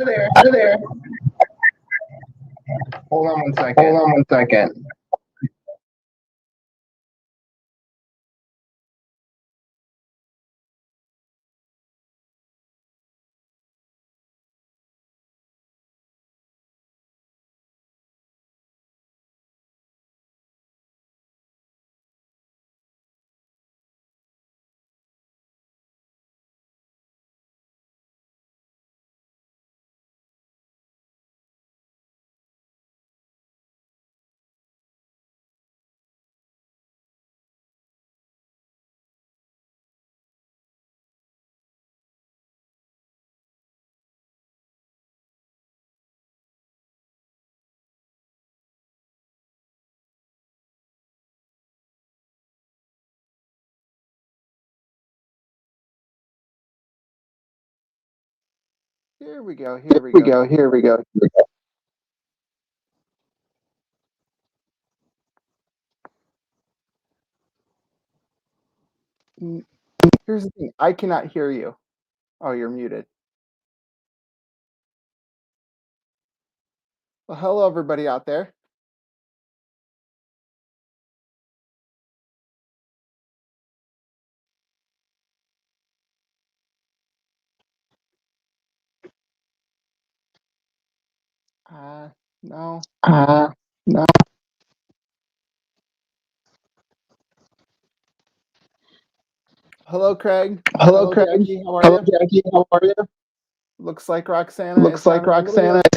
Hi there. Hold on one second. Hold on one second. Here we go. Here we go. Here we go. Here's the thing. I cannot hear you. Oh, you're muted. Well, hello, everybody out there. No. No. Hello, Craig. Hello, Craig. Jackie. How are Hello, you? Jackie. How are you? Looks like Roxana. Looks like Roxana. It's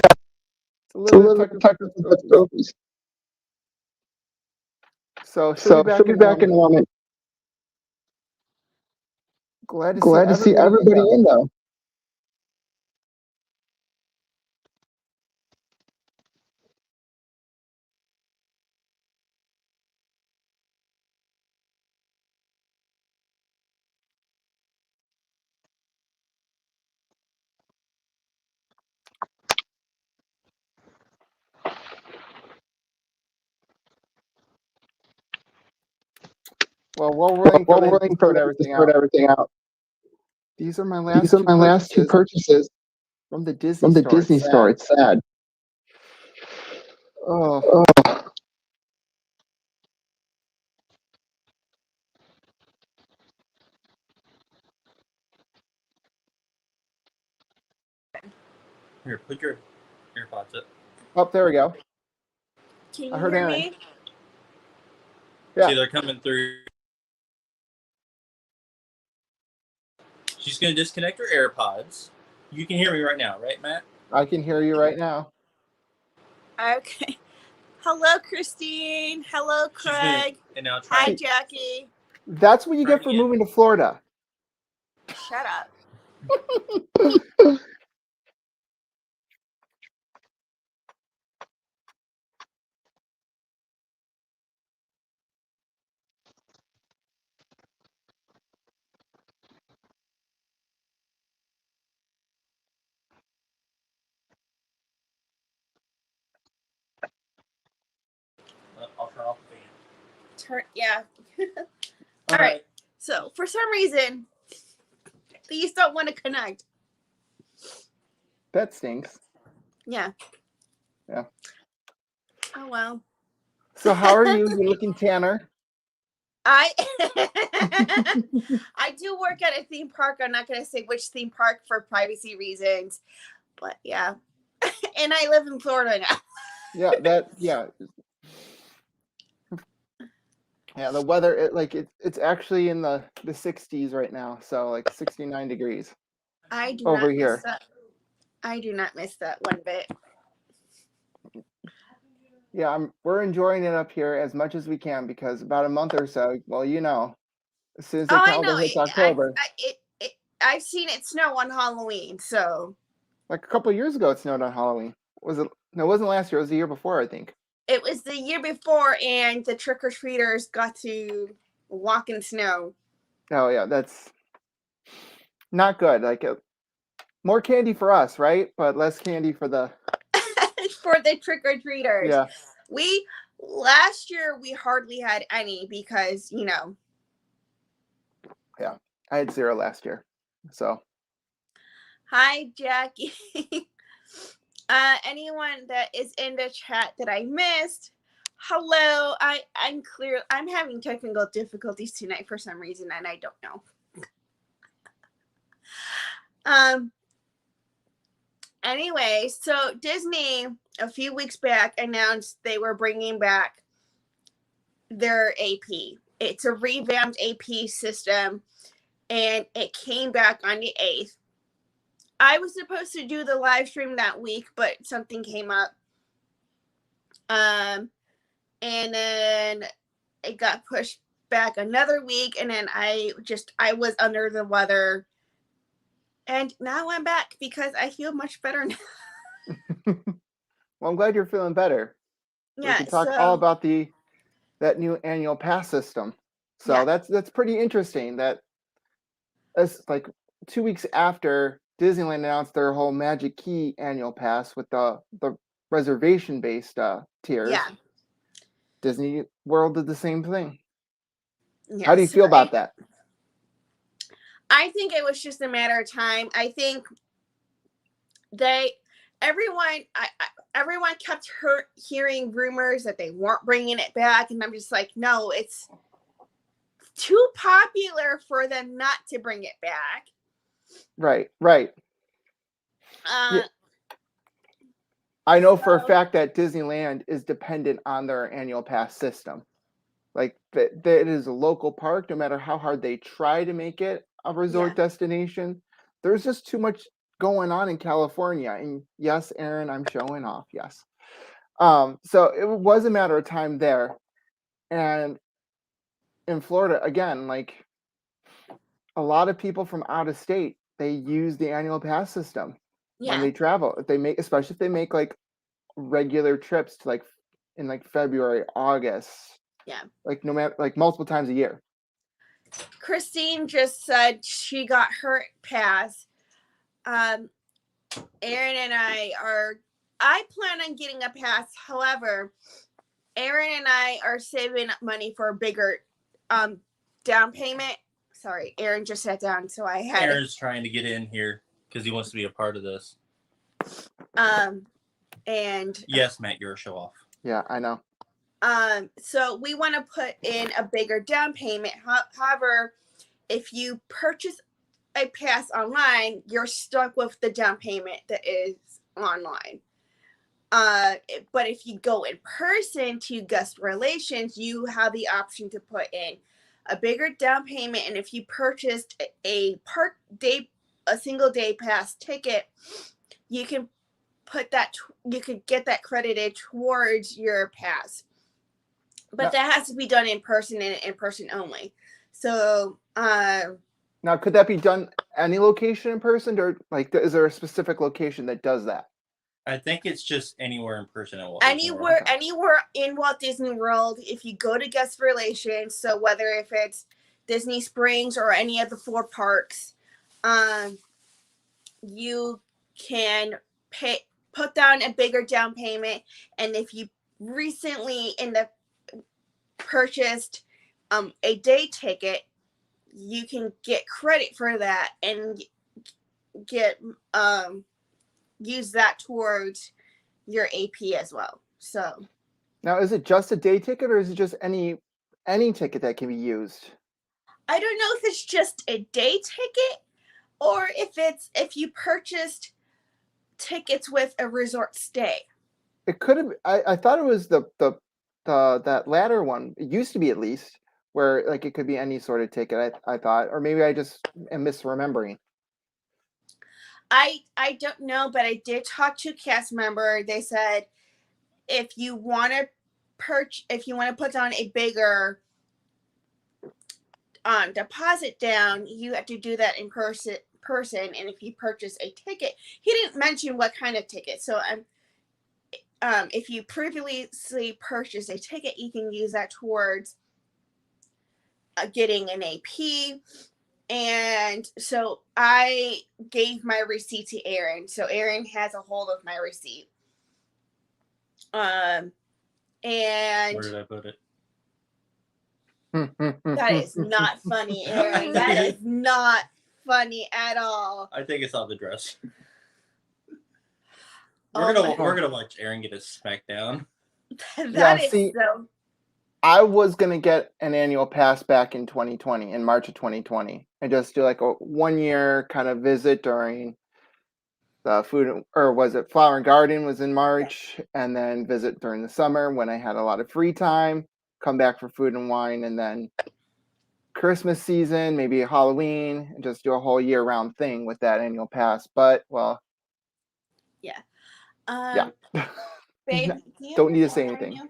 a little bit technical difficulties. So she'll be back in a moment. Glad to see everybody in, though. Well, while we're waiting for them to sort everything out. These are my These are my last two purchases from the Disney store. It's sad. Oh. Here, put your AirPods up. Oh, there we go. Can you hear me? Yeah. See, they're coming through. She's going to disconnect her AirPods. You can hear me right now, right, Matt? I can hear you right now. Okay. Hello, Christine. Hello, Craig. Hi, Jackie. That's what you get for moving to Florida. Shut up. I'll turn off the fan. Yeah. All right. So, for some reason, these don't want to connect. That stinks. Yeah. Yeah. Oh, well. So how are you? You're looking tanner. I do work at a theme park. I'm not going to say which theme park for privacy reasons, but yeah. And I live in Florida now. Yeah, the weather, it's actually in the 60s right now, so like 69 degrees. I do over not here. Miss that. I do not miss that one bit. Yeah, we're enjoying it up here as much as we can because about a month or so, well, as soon as the calendar hits October. I've seen it snow on Halloween, so. Like a couple of years ago, it snowed on Halloween. No, it wasn't last year. It was the year before, I think. It was the year before, and the trick-or-treaters got to walk in snow. Oh, yeah, that's not good. Like, more candy for us, right? But less candy for the... for the trick-or-treaters. Yeah. Last year, we hardly had any because, Yeah, I had 0 last year, so. Hi, Jackie. Anyone that is in the chat that I missed, hello. I'm having technical difficulties tonight for some reason, and I don't know. Anyway, so Disney a few weeks back announced they were bringing back their AP. It's a revamped AP system, and it came back on the 8th. I was supposed to do the live stream that week, but something came up. And then it got pushed back another week, and then I was under the weather. And now I'm back because I feel much better now. Well, I'm glad you're feeling better. Yeah, we can talk all about that new annual pass system. So Yeah. that's pretty interesting. That it's like 2 weeks after Disneyland announced their whole Magic Key annual pass with the reservation based tiers. Yeah. Disney World did the same thing. Yeah, How do you feel about that? I think it was just a matter of time. I think everyone kept hearing rumors that they weren't bringing it back, and I'm just like, no, it's too popular for them not to bring it back. Right. Yeah. I know for a fact that Disneyland is dependent on their annual pass system. Like that it is a local park, no matter how hard they try to make it a resort destination. There's just too much going on in California. And yes, Aaron, I'm showing off. Yes. So it was a matter of time there. And in Florida, again, like a lot of people from out of state, they use the annual pass system when they travel. Especially if they make like regular trips to like in like February, August. Yeah. Like no matter like multiple times a year. Christine just said she got her pass. Aaron and I plan on getting a pass. However, Aaron and I are saving up money for a bigger down payment. Sorry, Aaron just sat down, so I had Aaron's trying to get in here because he wants to be a part of this. And yes, Matt, you're a show off. Yeah, I know. So we want to put in a bigger down payment. However, if you purchase a pass online, you're stuck with the down payment that is online. But if you go in person to guest relations, you have the option to put in a bigger down payment. And if you purchased a single day pass ticket, you can you could get that credited towards your pass. But that has to be done in person and in person only. So now, could that be done any location in person, or like is there a specific location that does that? I think it's just anywhere in person at Walt anywhere in Walt Disney World. If you go to guest relations, so whether if it's Disney Springs or any of the 4 parks, you can put down a bigger down payment, and if you recently purchased a day ticket, you can get credit for that and get use that towards your AP as well. So now, is it just a day ticket, or is it just any ticket that can be used? I don't know if it's just a day ticket or if you purchased tickets with a resort stay. It could have. I thought it was that latter one. It used to be, at least, where like it could be any sort of ticket. I thought, or maybe I just am misremembering. I don't know, but I did talk to a cast member. They said if you want to put down a bigger deposit down, you have to do that in person. And if you purchase a ticket, he didn't mention what kind of ticket. So if you previously purchased a ticket, you can use that towards getting an AP. And so I gave my receipt to Aaron. So Aaron has a hold of my receipt. And where did I put it? That is not funny, Aaron. That is not funny at all. I think it's on the dress. We're Oh gonna watch Aaron get his smackdown. That is see- so. I was gonna get an annual pass back in 2020, in March of 2020, and just do like a 1 year kind of visit during the Flower and Garden was in March, and then visit during the summer when I had a lot of free time, come back for Food and Wine, and then Christmas season, maybe Halloween, and just do a whole year round thing with that annual pass. But well, yeah. Babe, do you Don't have need your to say phone on anything. you?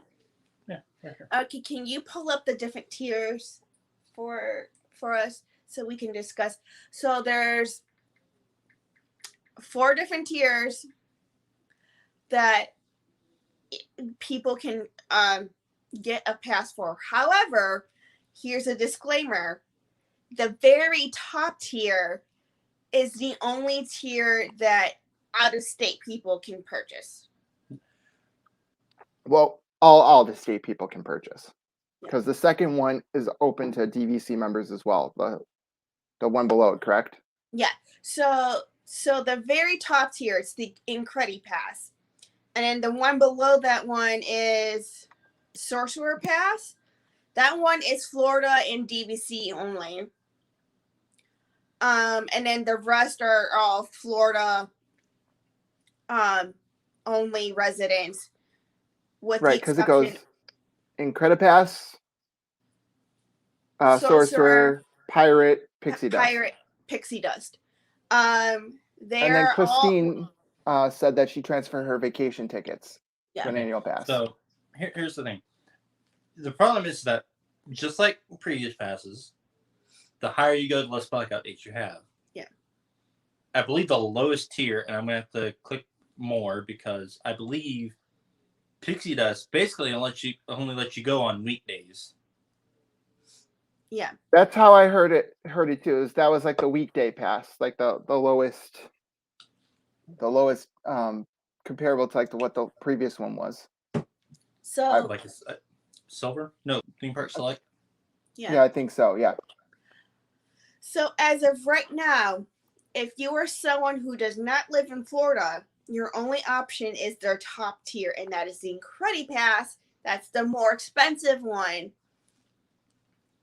Yeah, sure. Okay, can you pull up the different tiers for us so we can discuss? So there's 4 different tiers that people can get a pass for. However, here's a disclaimer. The very top tier is the only tier that out-of-state people can purchase. Well, all the state people can purchase, because the second one is open to DVC members as well. The one below it, correct? Yeah. So the very top tier is the Incredi Pass, and then the one below that one is Sorcerer Pass. That one is Florida and DVC only. And then the rest are all Florida only residents, with Right, the because it exception goes Incredipass, Sorcerer, Pirate, Pixie Dust. Pirate, Pixie Dust. And then Christine said that she transferred her vacation tickets to an annual pass. So here's the thing. The problem is that just like previous passes, the higher you go, the less blackout dates you have. Yeah. I believe the lowest tier, and I'm gonna have to click more because I believe Pixie Dust basically only lets you go on weekdays. Yeah. That's how I heard it too. Is that was like the weekday pass, like the lowest comparable to like what the previous one was. So Like a silver? No, theme park select. Yeah, I think so. Yeah. So as of right now, if you are someone who does not live in Florida, your only option is their top tier, and that is the Incredi Pass. That's the more expensive one.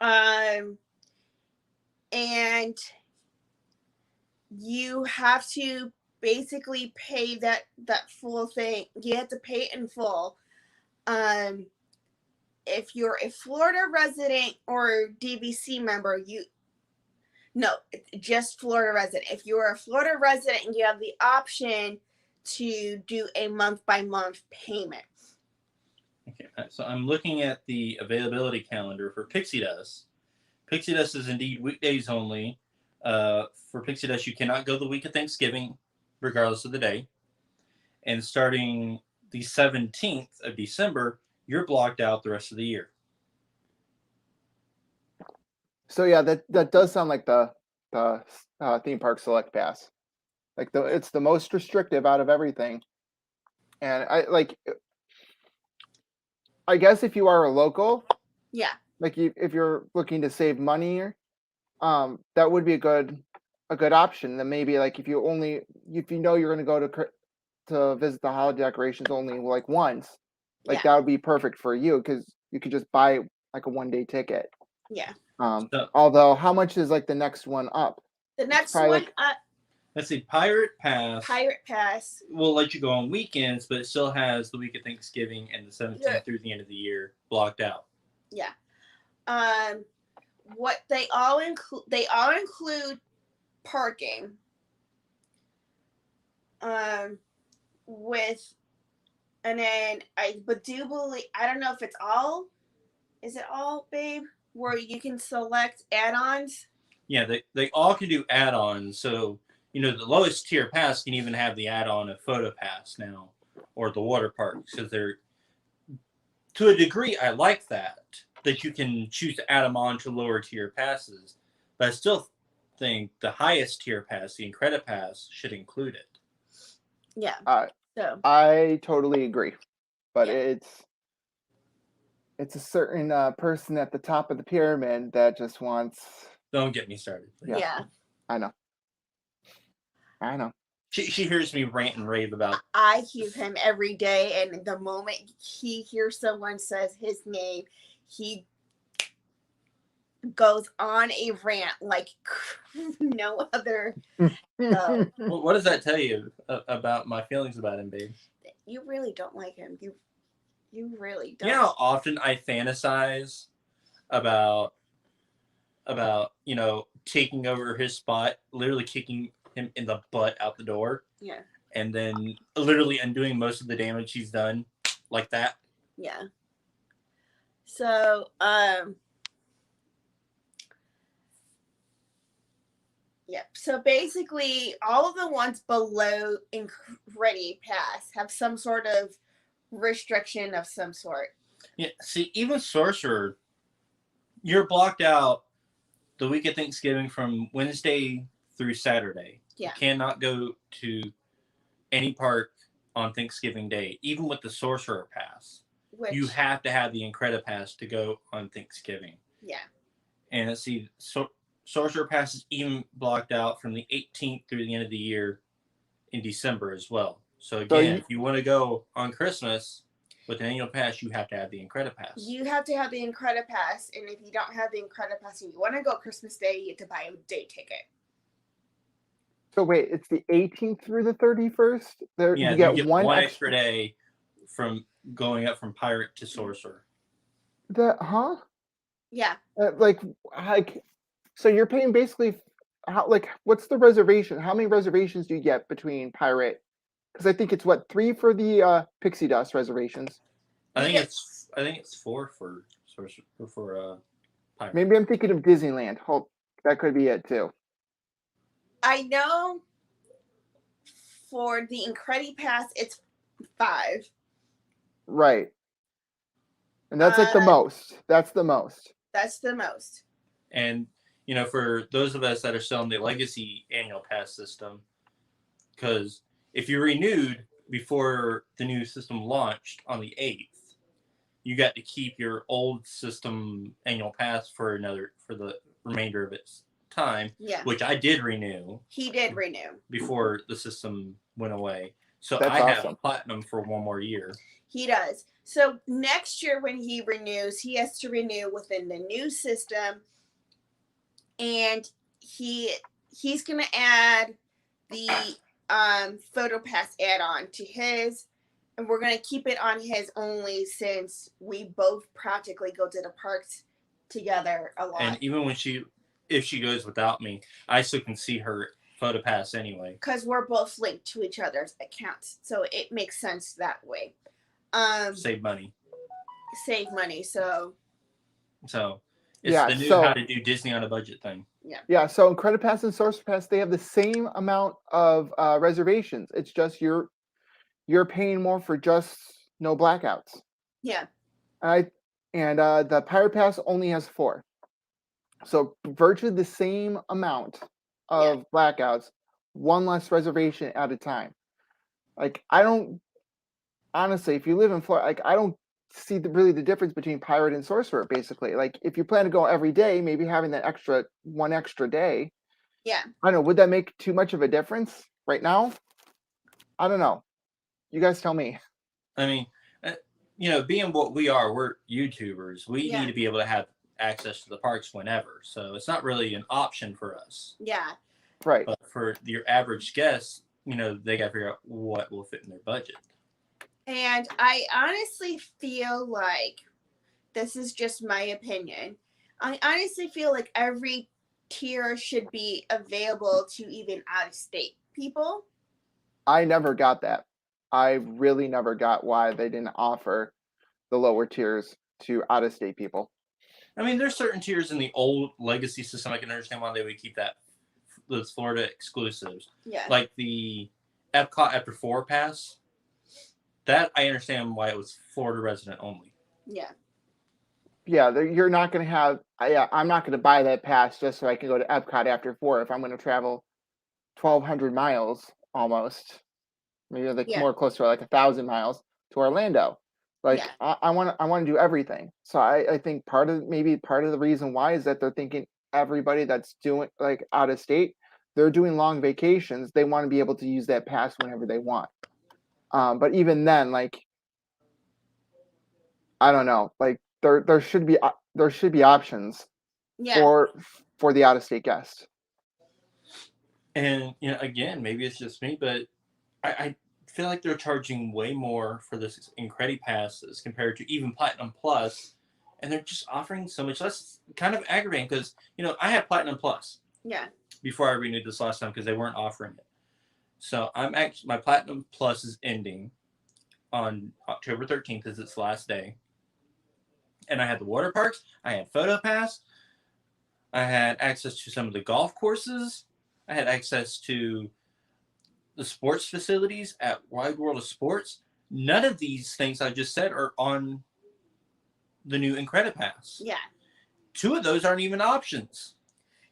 And you have to basically pay that full thing. You have to pay it in full. If you're a Florida resident or DVC member, just Florida resident. If you're a Florida resident and you have the option to do a month-by-month payment. Okay, so I'm looking at the availability calendar for Pixie Dust. Pixie Dust is indeed weekdays only. For Pixie Dust, you cannot go the week of Thanksgiving, regardless of the day. And starting the 17th of December, you're blocked out the rest of the year. So yeah, that does sound like the theme park select pass. Like it's the most restrictive out of everything. And I guess if you are a local, Yeah. like if you're looking to save money, that would be a good option. Then maybe like if you know you're going to go to visit the holiday decorations only like once, like that would be perfect for you, because you could just buy like a 1-day ticket. Yeah. Although how much is like the next one up? The next one up. Let's see, Pirate Pass. Pirate Pass will let you go on weekends, but it still has the week of Thanksgiving and the 17th through the end of the year blocked out. Yeah. What they all include parking. And then I do believe, I don't know if it's all. Is it all, babe? Where you can select add-ons? Yeah, they all can do add-ons. So, the lowest tier pass can even have the add-on of Photo Pass now, or the water parks, because they're, to a degree, I like that you can choose to add them on to lower tier passes. But I still think the highest tier pass, the Incredi Pass, should include it. Yeah. So I totally agree, but it's a certain person at the top of the pyramid that just wants. Don't get me started. Yeah. I know. She hears me rant and rave about. I hear him every day, and the moment he hears someone says his name, he goes on a rant like no other. So What does that tell you about my feelings about him, babe? you really don't like him. You really don't. You know how often I fantasize about taking over his spot, literally kicking him in the butt out the door. Yeah. And then literally undoing most of the damage he's done, like that. Yeah. So yep. So basically, all of the ones below Ready Pass have some sort of restriction of some sort. Yeah. See, even Sorcerer, you're blocked out the week of Thanksgiving from Wednesday through Saturday. Yeah. You cannot go to any park on Thanksgiving Day, even with the Sorcerer Pass. Which, You have to have the Incredipass Pass to go on Thanksgiving. yeah. And let's see, Sorcerer Pass is even blocked out from the 18th through the end of the year in December as well. So again, if you want to go on Christmas with an annual pass, you have to have the Incredipass. You have to have the Incredipass, and if you don't have the Incredipass and you want to go Christmas Day, you have to buy a day ticket. So wait, it's the 18th through the 31st? There, Yeah, you get one extra day from going up from Pirate to Sorcerer. Huh? Yeah. Like, so you're paying basically, what's the reservation? How many reservations do you get between Pirate? Because I think it's 3 for the Pixie Dust reservations. I think it's 4 for Sorcerer for Pirate. Maybe I'm thinking of Disneyland. That could be it too. I know for the Incredipass, it's 5. Right. And that's like the most. That's the most. That's the most. And, for those of us that are still in the legacy annual pass system, because if you renewed before the new system launched on the 8th, you got to keep your old system annual pass for the remainder of its time. Yeah. Which I did renew. He did renew. Before the system went away. So That's I awesome. have platinum for one more year. He does. So next year when he renews, he has to renew within the new system. And he's going to add the Photo Pass add-on to his. And we're going to keep it on his only since we both practically go to the parks together a lot. And even if she goes without me, I still can see her Photo Pass anyway. Because we're both linked to each other's accounts. So it makes sense that way. Save money. So it's the new how to do Disney on a budget thing. Yeah, so Incredipass and Sorcerer Pass, they have the same amount of reservations. It's just you're paying more for just no blackouts. Yeah. And the Pirate Pass only has 4. So virtually the same amount of blackouts, one less reservation at a time. Honestly, if you live in Florida, I don't see really the difference between Pirate and Sorcerer, basically. If you plan to go every day, maybe having that one extra day. Yeah. I don't know, would that make too much of a difference right now? I don't know. You guys tell me. I mean, being what we are, we're YouTubers. We need to be able to have access to the parks whenever. So it's not really an option for us. Yeah. Right. But for your average guest, they got to figure out what will fit in their budget. And I honestly feel like, this is just my opinion, I honestly feel like every tier should be available to even out-of-state people. I never got that. I really never got why they didn't offer the lower tiers to out-of-state people. I mean, there's certain tiers in the old legacy system. I can understand why they would keep those Florida exclusives. Yeah. Like the Epcot After 4 pass. That I understand why it was Florida resident only. Yeah. Yeah, you're not going to have. I'm not going to buy that pass just so I can go to Epcot After 4 if I'm going to travel 1,200 miles almost. Maybe more close to 1,000 miles to Orlando. I want to do everything. So I think part of the reason why is that they're thinking everybody that's doing out of state, they're doing long vacations, they want to be able to use that pass whenever they want. But even then, like, I don't know, like there should be options Yeah. for the out of state guest. And again, maybe it's just me, but I feel like they're charging way more for this Incredi Pass as compared to even Platinum Plus, and they're just offering so much less. Kind of aggravating because I had Platinum Plus Yeah. before I renewed this last time because they weren't offering it. So my Platinum Plus is ending on October 13th is its last day, and I had the water parks, I had Photo Pass, I had access to some of the golf courses, I had access to the sports facilities at Wide World of Sports. None of these things I just said are on the new Incredi Pass. Yeah. 2 of those aren't even options.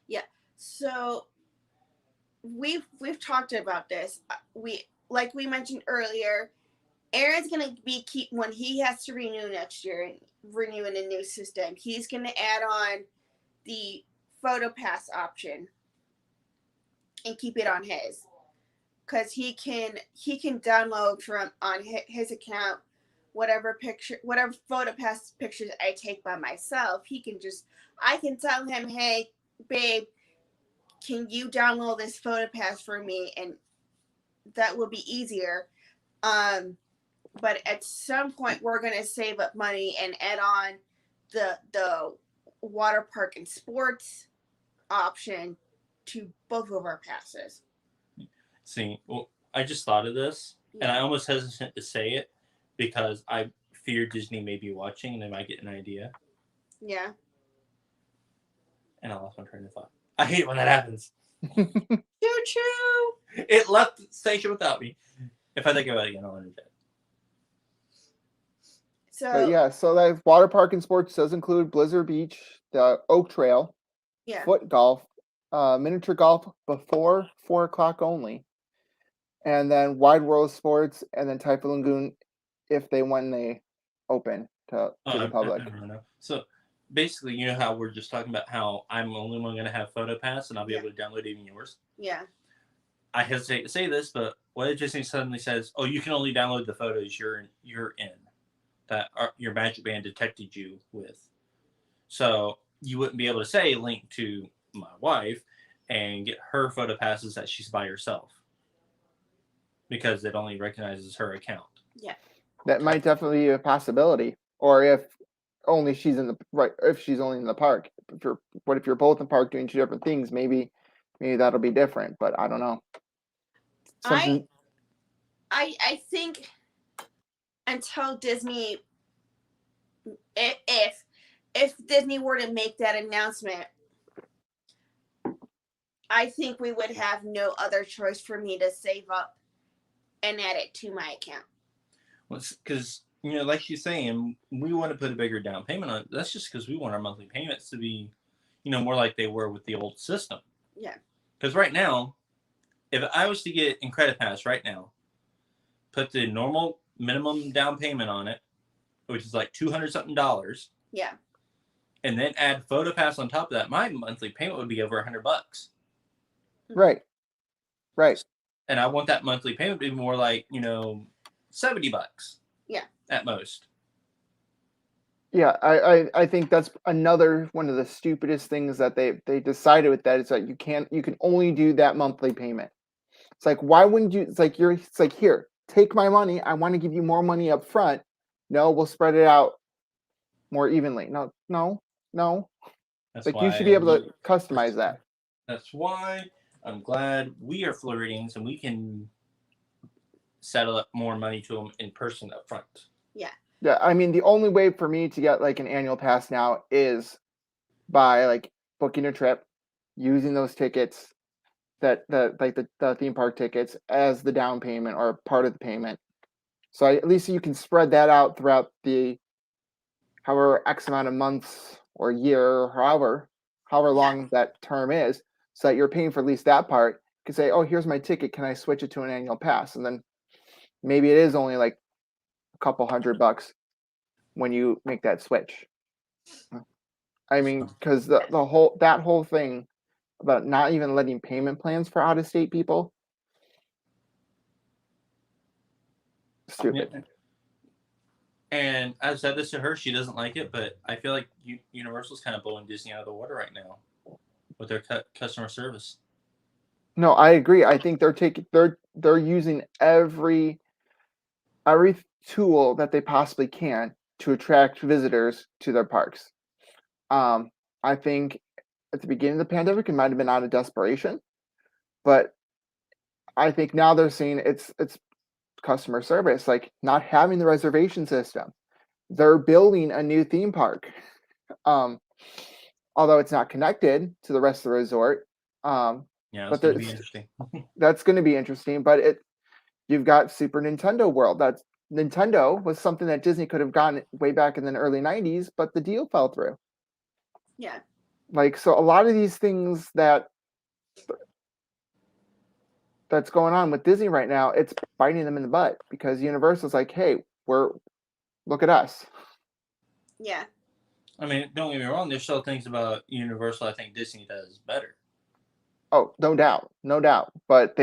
Yeah. So we've talked about this. Like we mentioned earlier, Aaron's gonna be when he has to renew next year and renew in a new system. He's gonna add on the Photo Pass option and keep it on his, because he can download from on his account whatever Photo Pass pictures I take by myself. I can tell him, hey babe, can you download this Photo Pass for me, and that will be easier. But at some point we're gonna save up money and add on the water park and sports option to both of our passes. See, well, I just thought of this, and I almost hesitant to say it because I fear Disney may be watching and they might get an idea. Yeah. And I lost my train of thought. I hate it when that happens. Choo choo. It left the station without me. If I think about it again, I'll understand. But yeah, so that water park and sports does include Blizzard Beach, the Oak Trail, Yeah. foot golf, miniature golf before 4 o'clock only, and then Wide World of Sports, and then Typhoon Lagoon when they open to the public. I don't know. So basically, you know how we're just talking about how I'm the only one going to have Photo Pass and I'll be able to download even yours? Yeah. I hesitate to say this, but what if Disney suddenly says, oh, you can only download the photos you're in, that your Magic Band detected you with. So you wouldn't be able to say link to my wife and get her Photo Passes that she's by herself because it only recognizes her account. Yeah. That might definitely be a possibility. Or if she's only in the park. If you're both in the park doing 2 different things, maybe that'll be different, but I don't know. I think until Disney, if Disney were to make that announcement, I think we would have no other choice for me to save up and add it to my account. Well, because like you're saying, we want to put a bigger down payment on it. That's just because we want our monthly payments to be, more like they were with the old system. Yeah. Because right now, if I was to get Incredi Pass right now, put the normal minimum down payment on it, which is like $200-something. Yeah. And then add Photo Pass on top of that, my monthly payment would be over $100. Right. And I want that monthly payment to be more like, $70. Yeah. At most. Yeah, I think that's another one of the stupidest things that they decided with that is that you can only do that monthly payment. It's like, why wouldn't you? It's like here, take my money. I want to give you more money up front. No, we'll spread it out more evenly. No. That's like why you should be able to customize that. That's why I'm glad we are Floridians and we can settle up more money to them in person up front. Yeah. Yeah, I mean, the only way for me to get like an annual pass now is by like booking a trip, using those tickets, the theme park tickets as the down payment or part of the payment. So at least you can spread that out throughout the however X amount of months or year or however long that term is, so that you're paying for at least that part. You can say, oh, here's my ticket. Can I switch it to an annual pass? And then maybe it is only like a couple $100 when you make that switch. I mean, because that whole thing about not even letting payment plans for out-of-state people. Stupid. Yeah. And I've said this to her, she doesn't like it, but I feel like Universal's kind of blowing Disney out of the water right now with their customer service. No, I agree. I think they're using every tool that they possibly can to attract visitors to their parks. I think at the beginning of the pandemic, it might have been out of desperation, but I think now they're seeing it's customer service, like not having the reservation system. They're building a new theme park, although it's not connected to the rest of the resort. Yeah, But it's going to be interesting. That's going to be interesting. But you've got Super Nintendo World. That's Nintendo was something that Disney could have gotten way back in the early 90s, but the deal fell through. Yeah. Like, so a lot of these things that's going on with Disney right now, it's biting them in the butt because Universal's like, hey, look at us. Yeah. I mean, don't get me wrong, there's still things about Universal I think Disney does better. Oh, no doubt. But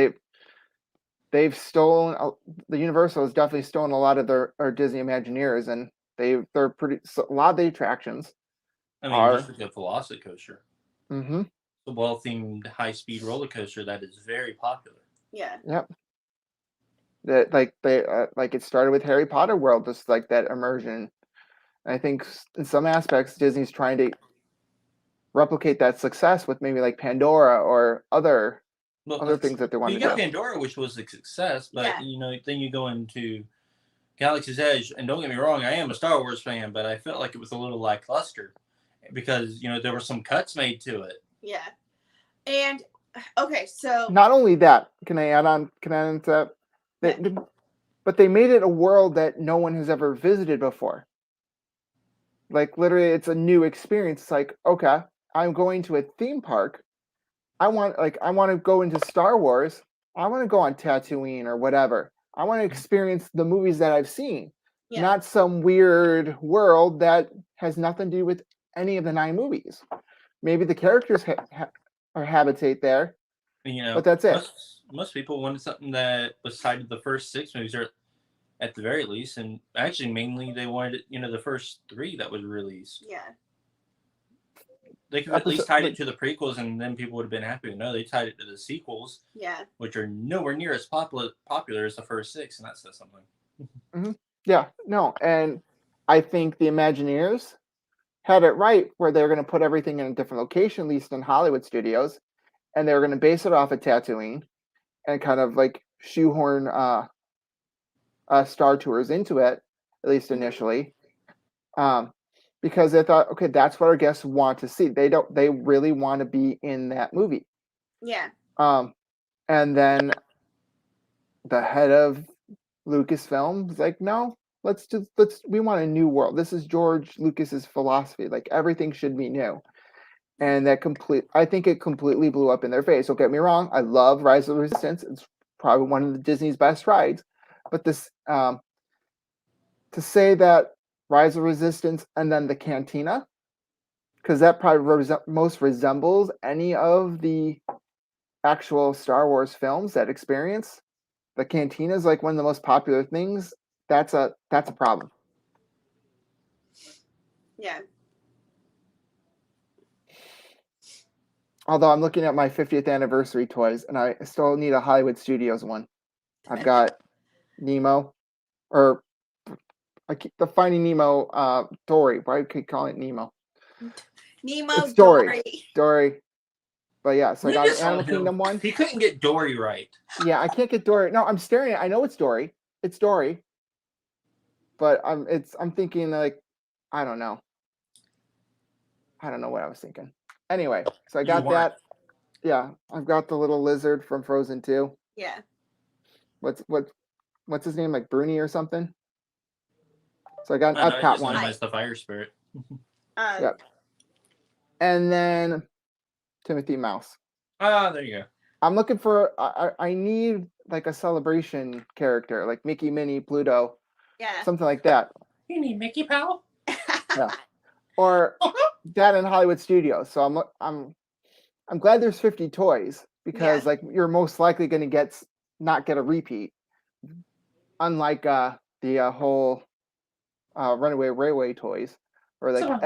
they've stolen, the Universal has definitely stolen a lot of their Disney Imagineers, and they're pretty, so a lot of the attractions I mean, just like the Velocicoaster. Mm-hmm. The well-themed high-speed roller coaster that is very popular. Yeah. Yep. That like it started with Harry Potter World, just like that immersion. I think in some aspects Disney's trying to replicate that success with maybe like Pandora or other things that they want to do. You got Pandora, which was a success, but then you go into Galaxy's Edge, and don't get me wrong, I am a Star Wars fan, but I felt like it was a little lackluster because there were some cuts made to it. Yeah. And okay, so not only that, can I add on to that? But they made it a world that no one has ever visited before. Like literally, it's a new experience. It's like, okay, I'm going to a theme park. I want to go into Star Wars. I want to go on Tatooine or whatever. I want to experience the movies that I've seen, not some weird world that has nothing to do with any of the 9 movies. Maybe the characters habitate there, but that's it. Most people wanted something that was tied to the first 6 movies, or at the very least, and actually mainly they wanted the first 3 that was released. Yeah. They could at least tied it to the prequels, and then people would have been happy. No, they tied it to the sequels. Yeah. Which are nowhere near as popular as the first 6, and that says something. Mm-hmm. Yeah, no, and I think the Imagineers had it right where they're going to put everything in a different location, at least in Hollywood studios, and they're going to base it off of Tatooine and kind of like shoehorn Star Tours into it, at least initially. Because they thought, okay, that's what our guests want to see. They really want to be in that movie. Yeah. And then the head of Lucasfilm was like, no, we want a new world. This is George Lucas's philosophy. Like everything should be new. And I think it completely blew up in their face. Don't get me wrong. I love Rise of the Resistance. It's probably one of the Disney's best rides. But this, to say that Rise of Resistance and then the Cantina, because that probably most resembles any of the actual Star Wars films, that experience. The Cantina is like one of the most popular things. That's a problem. Yeah. Although I'm looking at my 50th anniversary toys, and I still need a Hollywood Studios one. I've got Nemo, or the Finding Nemo Dory. Why do you call it Nemo? Nemo, it's Dory. But yeah, so I got an Animal Kingdom one. He couldn't get Dory right. Yeah, I can't get Dory. No, I'm staring at it. I know it's Dory. It's Dory. But I'm thinking like, I don't know. I don't know what I was thinking. Anyway, so I got that. Yeah, I've got the little lizard from Frozen 2. Yeah. What's his name? Like Bruni or something? So I got an Epcot one. That's the fire spirit. Yep. And then Timothy Mouse. There you go. I'm looking for. I need like a celebration character, like Mickey, Minnie, Pluto. Yeah. Something like that. You need Mickey, pal. Yeah. Or that in Hollywood Studios. So I'm glad there's 50 toys because Yeah. like you're most likely going to not get a repeat, unlike the whole Runaway Railway toys, or like where I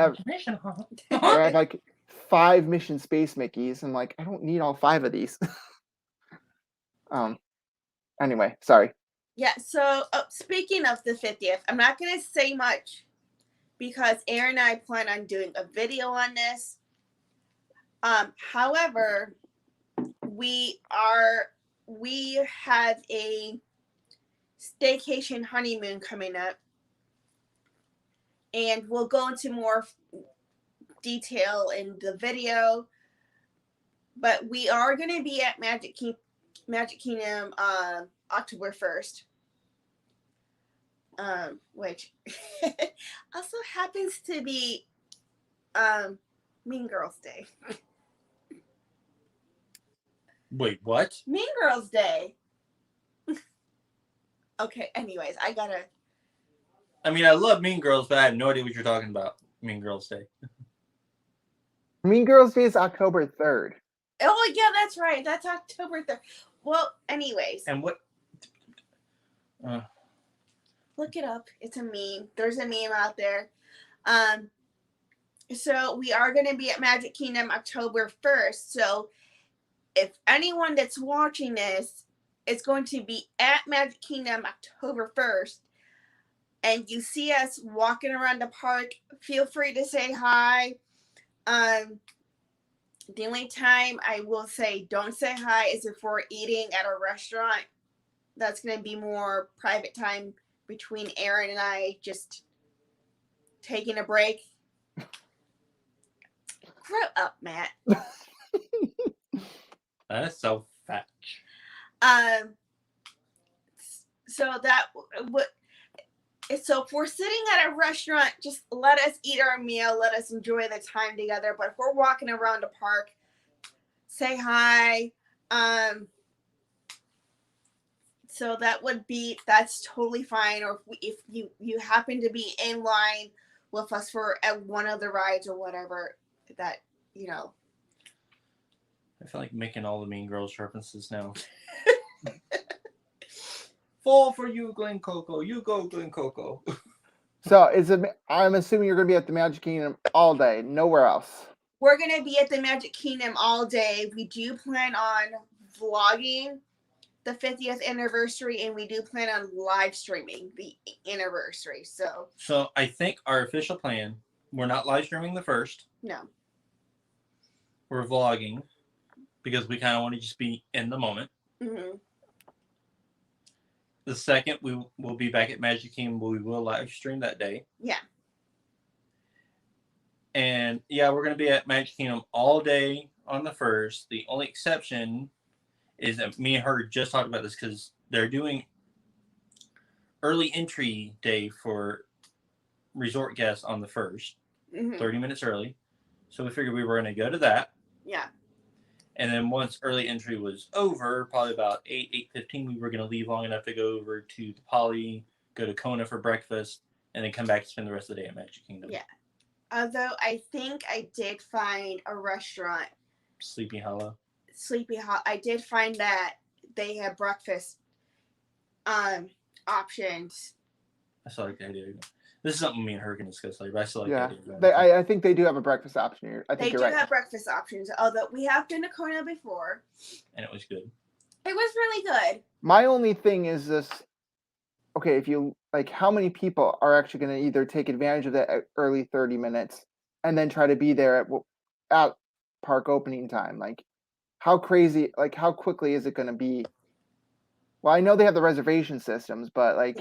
have like 5 Mission Space Mickeys. I'm like, I don't need all 5 of these. Anyway, sorry. Yeah, so speaking of the 50th, I'm not going to say much because Aaron and I plan on doing a video on this. However, we have a staycation honeymoon coming up, and we'll go into more detail in the video. But we are going to be at Magic Kingdom October 1st. Which also happens to be Mean Girls Day. Wait, what? Mean Girls Day. Okay, anyways, I mean, I love Mean Girls, but I have no idea what you're talking about. Mean Girls Day. Mean Girls Day is October 3rd. Oh, yeah, that's right. That's October 3rd. Well, anyways. And what? Look it up. It's a meme. There's a meme out there. So we are going to be at Magic Kingdom October 1st. So if anyone that's watching this is going to be at Magic Kingdom October 1st, and you see us walking around the park, feel free to say hi. The only time I will say don't say hi is if we're eating at a restaurant. That's going to be more private time between Aaron and I, just taking a break. Grow up, Matt. That's so fat. So if we're sitting at a restaurant, just let us eat our meal, let us enjoy the time together. But if we're walking around the park, say hi. So that's totally fine. Or if you happen to be in line with us at one of the rides or whatever, that, you know. I feel like making all the Mean Girls references now. Fall for you, Glen Coco. You go, Glen Coco. So I'm assuming you're going to be at the Magic Kingdom all day, nowhere else. We're going to be at the Magic Kingdom all day. We do plan on vlogging the 50th anniversary, and we do plan on live streaming the anniversary. So I think our official plan, we're not live streaming the first. No. We're vlogging because we kind of want to just be in the moment. Mm-hmm. The second, we will be back at Magic Kingdom, but we will live stream that day. Yeah. And yeah, we're going to be at Magic Kingdom all day on the 1st. The only exception is that me and her just talked about this because they're doing early entry day for resort guests on the 1st, 30 minutes early. So we figured we were going to go to that. Yeah. And then once early entry was over, probably about 8:15, we were going to leave long enough to go over to the Poly, go to Kona for breakfast, and then come back to spend the rest of the day at Magic Kingdom. Yeah. Although I think I did find a restaurant. Sleepy Hollow. I did find that they have breakfast options. I still like the idea. This is something me and her can discuss later, but I still like the idea. I think they do have a breakfast option here. I think you're right. They do have breakfast options, although we have been to Kona before. And it was good. It was really good. My only thing is this. Okay, if you like, how many people are actually going to either take advantage of that early 30 minutes and then try to be there at park opening time? Like, how crazy, like, how quickly is it going to be? Well, I know they have the reservation systems, but like,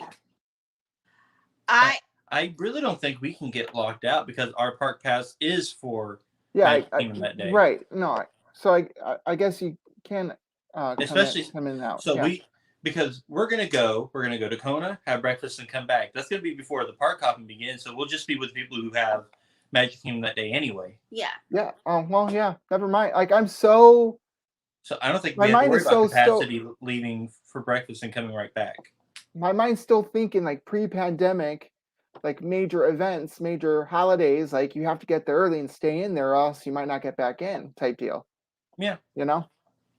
yeah. I really don't think we can get locked out because our park pass is for that day. Right. No, so I guess you can especially come in and out. So because we're gonna go to Kona, have breakfast, and come back. That's gonna be before the park hopping begins. So we'll just be with people who have Magic Kingdom that day anyway. Yeah. Yeah. Oh well. Yeah. Never mind. Like I don't think we have to worry about capacity leaving for breakfast and coming right back. My mind's still thinking like pre-pandemic, like major events, major holidays. Like you have to get there early and stay in there, or else you might not get back in. Type deal. Yeah. You know?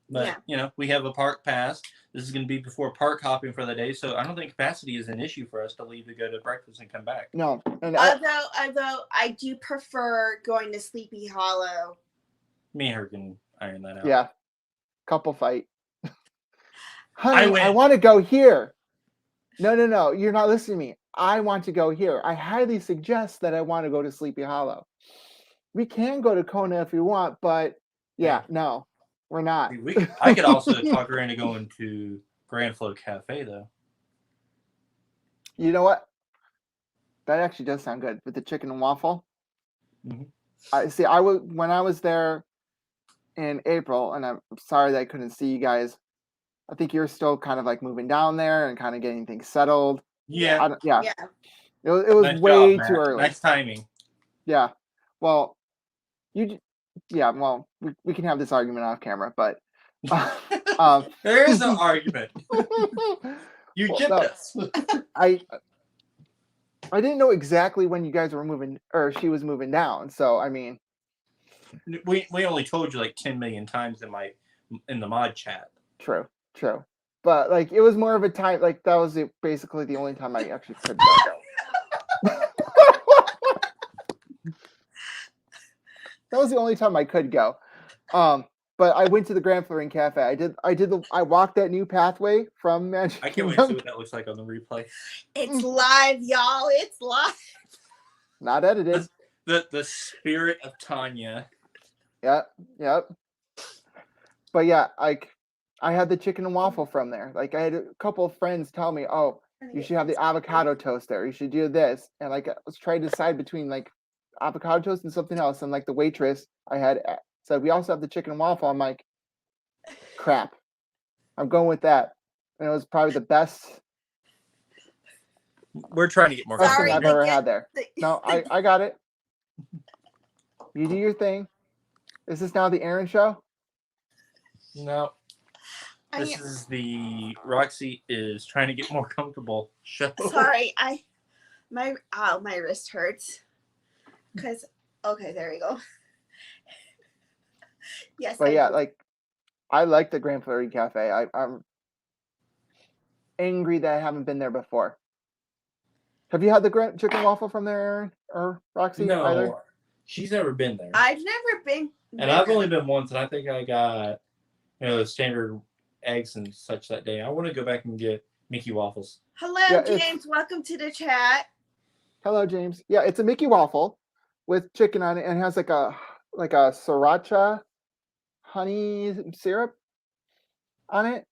But, Yeah. you know, we have a park pass. This is going to be before park hopping for the day, so I don't think capacity is an issue for us to leave to go to breakfast and come back. No. And Although I do prefer going to Sleepy Hollow. Me and her can iron that out. yeah. Couple fight. Honey, win. I want to go here. No. You're not listening to me. I want to go here. I highly suggest that I want to go to Sleepy Hollow. We can go to Kona if we want, but yeah, no, we're not. I could also talk her into going to Grand Flow Cafe, though. You know what? That actually does sound good with the chicken and waffle. Mhm. When I was there in April, and I'm sorry that I couldn't see you guys. I think you're still kind of like moving down there and kind of getting things settled. Yeah. Yeah. Yeah. It was Nice way job, too Matt. early. Nice timing. Yeah. Well, we can have this argument off camera, but There is no argument. You Well, gypped no. us. I didn't know exactly when you guys were moving or she was moving down. So I mean, We only told you like 10 million times in the mod chat. true. But like it was more of a time like that was basically the only time I actually could go. That was the only time I could go. But I went to the Grand Florian Cafe. I walked that new pathway from Magic I can't wait to see Kingdom. what that looks like on the replay. It's live, y'all. It's live. Not edited. The spirit of Tanya. Yep. But yeah, like I had the chicken and waffle from there. Like I had a couple of friends tell me, "Oh, you should have the avocado toast there. You should do this." And like I was trying to decide between like avocado toast and something else. And like the waitress I had said, "We also have the chicken and waffle." I'm like, "Crap, I'm going with that." And it was probably the best We're trying to get more thing Sorry, I've they ever get- had there. No, I got it. You do your thing. Is this now the Aaron show? No. I This is the Roxy is trying to get more comfortable show. Sorry, my wrist hurts. Okay, there we go. Yes, But yeah, do. like I like the Grand Florian Cafe. I'm angry that I haven't been there before. Have you had the chicken waffle from there, Aaron or Roxy? No, Either? she's never been there. I've never been. And I've only been once, and I think I got, standard eggs and such that day. I want to go back and get Mickey waffles. Hello, Yeah, James. Welcome to the chat. Hello, James. Yeah, it's a Mickey waffle with chicken on it, and it has like a sriracha honey syrup on it.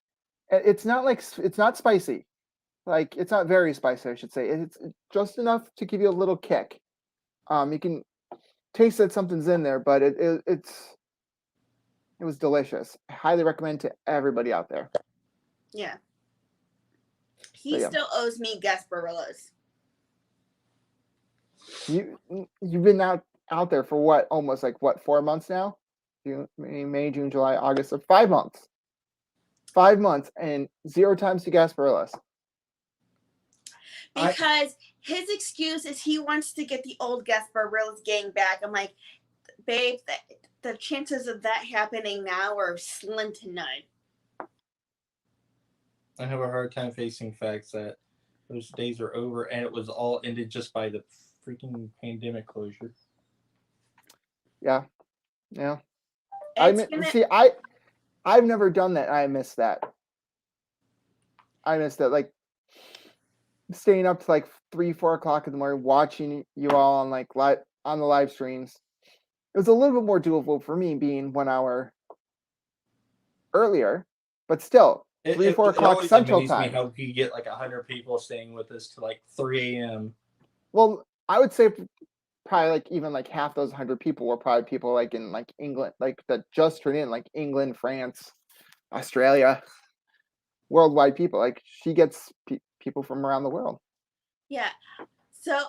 It's not spicy. Like it's not very spicy, I should say. It's just enough to give you a little kick. You can taste that something's in there, but it was delicious. I highly recommend to everybody out there. Yeah. He But yeah. still owes me Gasparillas. You've been out there for what? Almost 4 months now? May, June, July, August. So 5 months. 5 months and 0 times to Gasparillas. Because his excuse is he wants to get the old Gasparillas gang back. I'm like, babe, the chances of that happening now are slim to none. I have a hard time facing facts that those days are over, and it was all ended just by the freaking pandemic closure. Yeah. It's I've never done that. I miss that. Like staying up to 3-4 o'clock in the morning, watching you all on on the live streams. It was a little bit more doable for me being 1 hour earlier, but still 3-4 o'clock Central Time. Me how you get 100 people staying with us to 3 a.m. Well, I would say probably even half those 100 people were probably people in England, that just turned in, England, France, Australia, worldwide people. She gets people from around the world. Yeah. So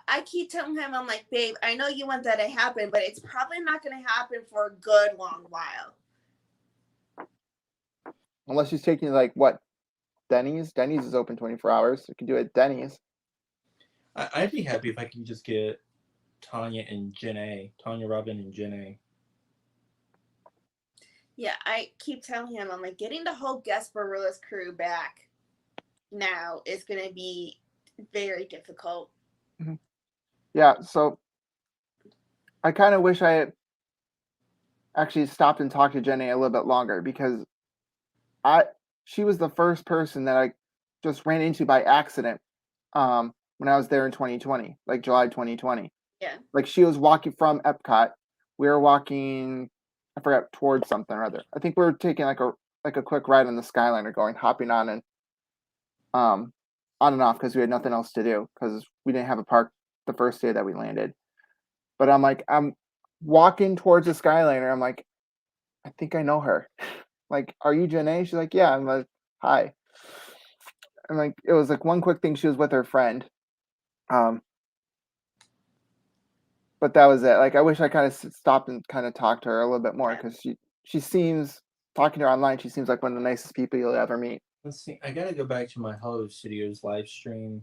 I keep telling him, I'm like, babe, I know you want that to happen, but it's probably not going to happen for a good long while. Unless she's taking what? Denny's? Denny's is open 24 hours. You can do it at Denny's. I'd be happy if I could just get Tanya, Robin, and Jen A. Yeah, I keep telling him, I'm like, getting the whole Gasparillas crew back now is going to be very difficult. Yeah, so I kind of wish I had actually stopped and talked to Jenny a little bit longer because she was the first person that I just ran into by accident when I was there in 2020, like July 2020. Yeah. Like she was walking from Epcot. We were walking, I forgot, towards something or other. I think we were taking like a quick ride on the Skyliner, hopping on and on and off because we had nothing else to do because we didn't have a park the first day that we landed. But I'm walking towards the Skyliner. I'm like, I think I know her. Like, are you Janae? She's like, yeah. I'm like, hi. And like, it was like one quick thing. She was with her friend. But that was it. Like, I wish I kind of stopped and kind of talked to her a little bit more because she seems, talking to her online, she seems like one of the nicest people you'll ever meet. Let's see. I gotta go back to my Hollow Studios live stream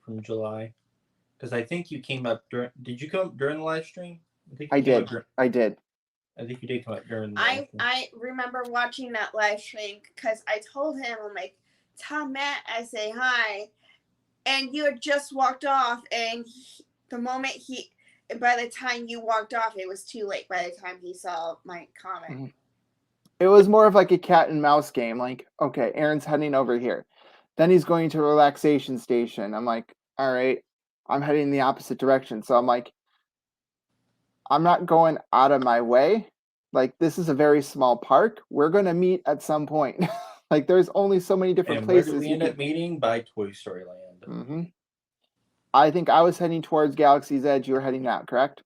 from July because I think you came up during. Did you come during the live stream? I did. I did. I think you did come up during the live stream. I remember watching that live stream because I told him, I'm like, tell Matt I say hi. And you had just walked off, and by the time you walked off, it was too late by the time he saw my comment. Mm-hmm. It was more of like a cat and mouse game. Like, okay, Aaron's heading over here. Then he's going to a relaxation station. I'm like, all right, I'm heading in the opposite direction. So I'm like, I'm not going out of my way. Like, this is a very small park. We're going to meet at some point. Like, there's only so many different places. Where did we end up meeting? By Toy Story Land. Mm-hmm. I think I was heading towards Galaxy's Edge. You were heading out, correct?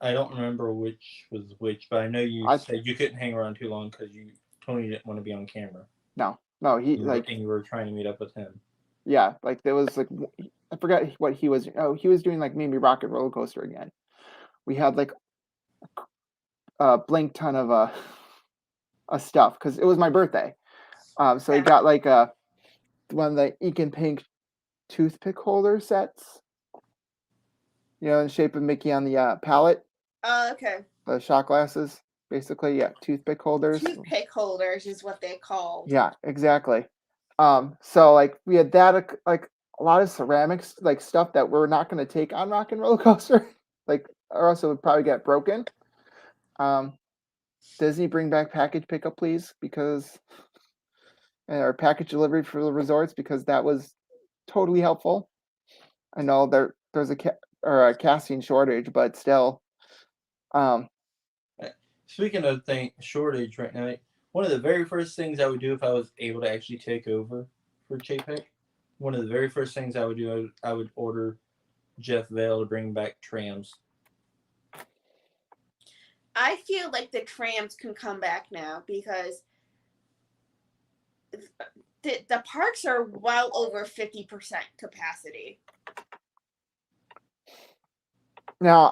I don't remember which was which, but I know you said you couldn't hang around too long because you told me you didn't want to be on camera. No, you were trying to meet up with him. Yeah, like there was like I forgot what he was. Oh, he was doing like maybe Rocket Roller Coaster again. We had like a blank ton of stuff because it was my birthday. So he got like one of the Ink and Pink toothpick holder sets. You know, in the shape of Mickey on the palette. Oh, okay. The shot glasses, basically, yeah, toothpick holders. Toothpick holders is what they call. Yeah, exactly. So like we had that, like a lot of ceramics, like stuff that we're not going to take on Rock and Roller Coaster, like or else it would probably get broken. Disney, bring back package pickup, please, because or package delivery for the resorts because that was totally helpful. I know there's a casting shortage, but still. Speaking of shortage right now, one of the very first things I would do if I was able to actually take over for Chapek, one of the very first things I would do, I would order Jeff Vail to bring back trams. I feel like the trams can come back now because the parks are well over 50% capacity. Now,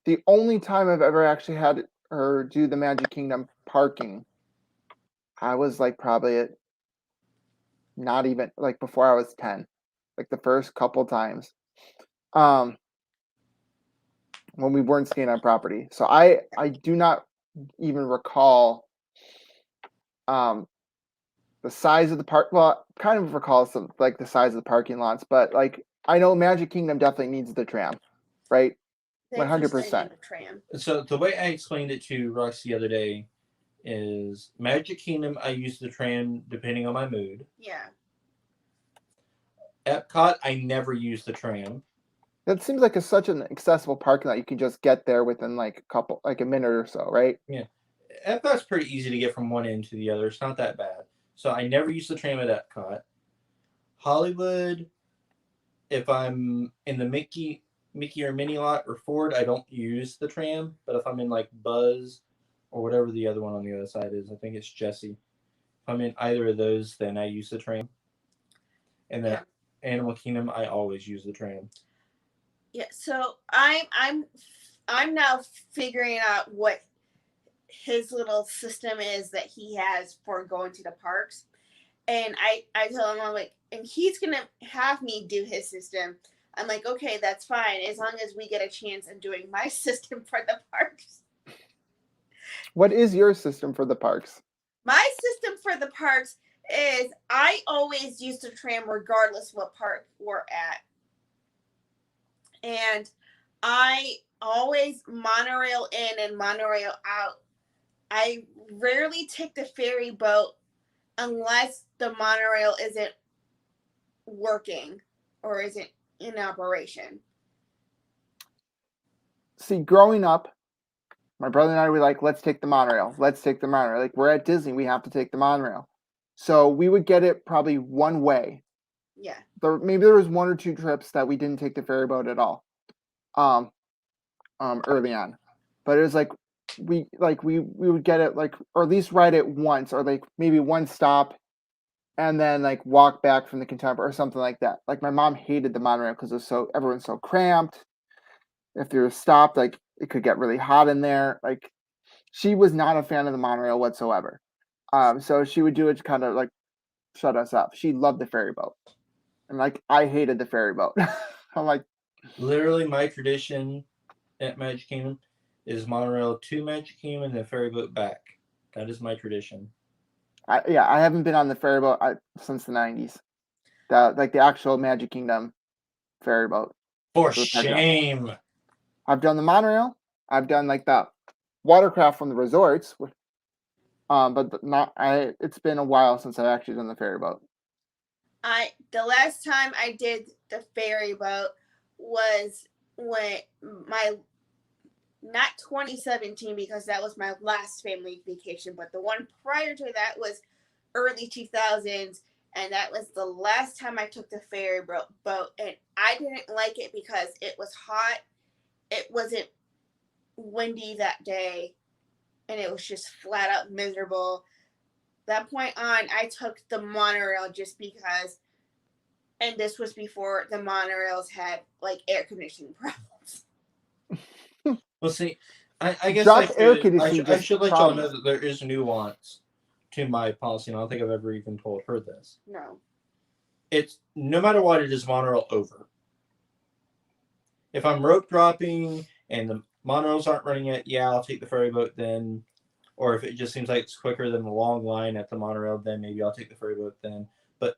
the only time I've ever actually had her do the Magic Kingdom parking, I was like probably not even like before I was 10, like the first couple times, when we weren't staying on property. So I do not even recall, the size of the park. Well, kind of recall some like the size of the parking lots, but like I know Magic Kingdom definitely needs the tram, right? 100%. So the way I explained it to Roxy the other day is Magic Kingdom, I use the tram depending on my mood. Yeah. Epcot, I never use the tram. That seems like such an accessible parking lot. You can just get there within like a minute or so, right? Yeah. Epcot's pretty easy to get from one end to the other. It's not that bad. So I never use the tram at Epcot. Hollywood, if I'm in the Mickey or Minnie lot or Ford, I don't use the tram. But if I'm in like Buzz or whatever the other one on the other side is, I think it's Jessie. If I'm in either of those, then I use the tram. And then Animal Kingdom, I always use the tram. Yeah, so I'm now figuring out what his little system is that he has for going to the parks. And I tell him, I'm like, and he's going to have me do his system. I'm like, okay, that's fine, as long as we get a chance of doing my system for the parks. What is your system for the parks? My system for the parks is I always use the tram regardless what park we're at. And I always monorail in and monorail out. I rarely take the ferry boat unless the monorail isn't working or isn't in operation. See, growing up, my brother and I were like, let's take the monorail. Let's take the monorail. Like, we're at Disney, we have to take the monorail. So we would get it probably one way. Yeah. Maybe there was 1 or 2 trips that we didn't take the ferry boat at all. Early on. But it was like we would get it like, or at least ride it once, or like maybe one stop and then like walk back from the contemporary or something like that. Like, my mom hated the monorail because everyone's so cramped. If you were stopped, like, it could get really hot in there. Like, she was not a fan of the monorail whatsoever. So she would do it to kind of like shut us up. She loved the ferry boat, and like I hated the ferry boat. I'm like, Literally, my tradition at Magic Kingdom is monorail to Magic Kingdom and then ferry boat back. That is my tradition. I haven't been on the ferry boat since the 90s. The actual Magic Kingdom ferry boat. For So shame. I've done the monorail. I've done like the watercraft from the resorts. But not I. It's been a while since I've actually done the ferry boat. The last time I did the ferry boat was when not 2017, because that was my last family vacation, but the one prior to that was early 2000s, and that was the last time I took the ferry boat, and I didn't like it because it was hot. It wasn't windy that day, and it was just flat out miserable. That point on, I took the monorail just because, and this was before the monorails had like air conditioning problems. Well, see, I guess Just air conditioning I should let y'all know problems. that there is nuance to my policy, and I don't think I've ever even told her this. No. It's no matter what, it is monorail over. If I'm rope dropping and the monorails aren't running yet, yeah, I'll take the ferry boat then. Or if it just seems like it's quicker than the long line at the monorail, then maybe I'll take the ferry boat then. But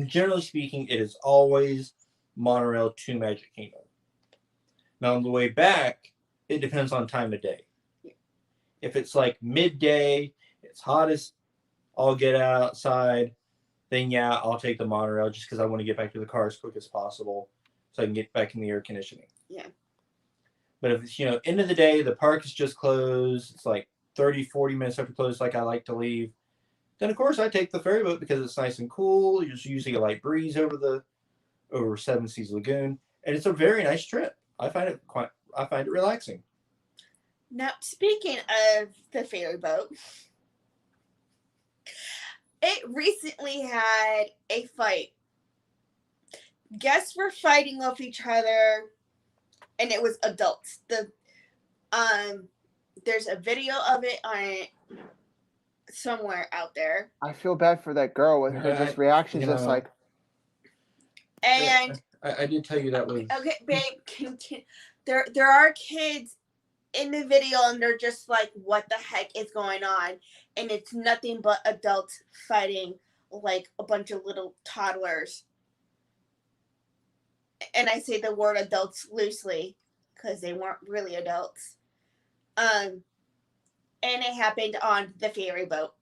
generally speaking, it is always monorail to Magic Kingdom. Now, on the way back, it depends on time of day. Yeah. If it's like midday, it's hot as I'll get outside, then yeah, I'll take the monorail just because I want to get back to the car as quick as possible so I can get back in the air conditioning. Yeah. But if it's, end of the day, the park is just closed, it's like 30, 40 minutes after close, like I like to leave, then of course I take the ferry boat because it's nice and cool. There's usually a light breeze over Seven Seas Lagoon, and it's a very nice trip. I find it relaxing. Now, speaking of the ferry boat, it recently had a fight. Guests were fighting with each other, and it was adults. There's a video of it on somewhere out there. I feel bad for that girl with her just reactions, just like. And I did tell you that was okay, babe. There are kids in the video, and they're just like, "What the heck is going on?" And it's nothing but adults fighting like a bunch of little toddlers. And I say the word adults loosely because they weren't really adults. And it happened on the ferry boat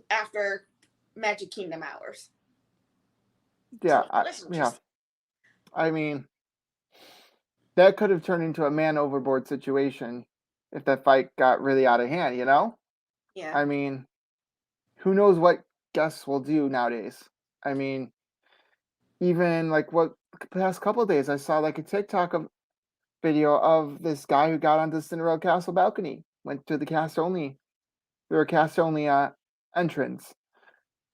after Magic Kingdom hours. Yeah, So I mean, that could have turned into a man overboard situation if that fight got really out of hand, Yeah. I mean, who knows what guests will do nowadays? I mean, even like the past couple of days, I saw like a TikTok video of this guy who got onto the Cinderella Castle balcony, went to the cast only entrance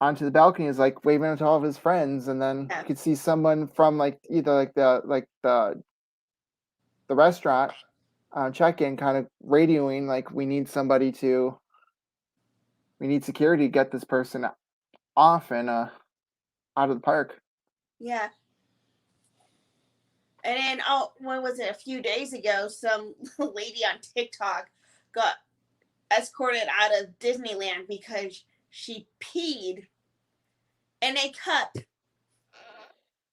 onto the balcony, is like waving to all of his friends, and then you could see someone from like either like the restaurant check-in kind of radioing like, we need security to get this person off and out of the park. Yeah. And then, when was it? A few days ago, some lady on TikTok got escorted out of Disneyland because she peed in a cup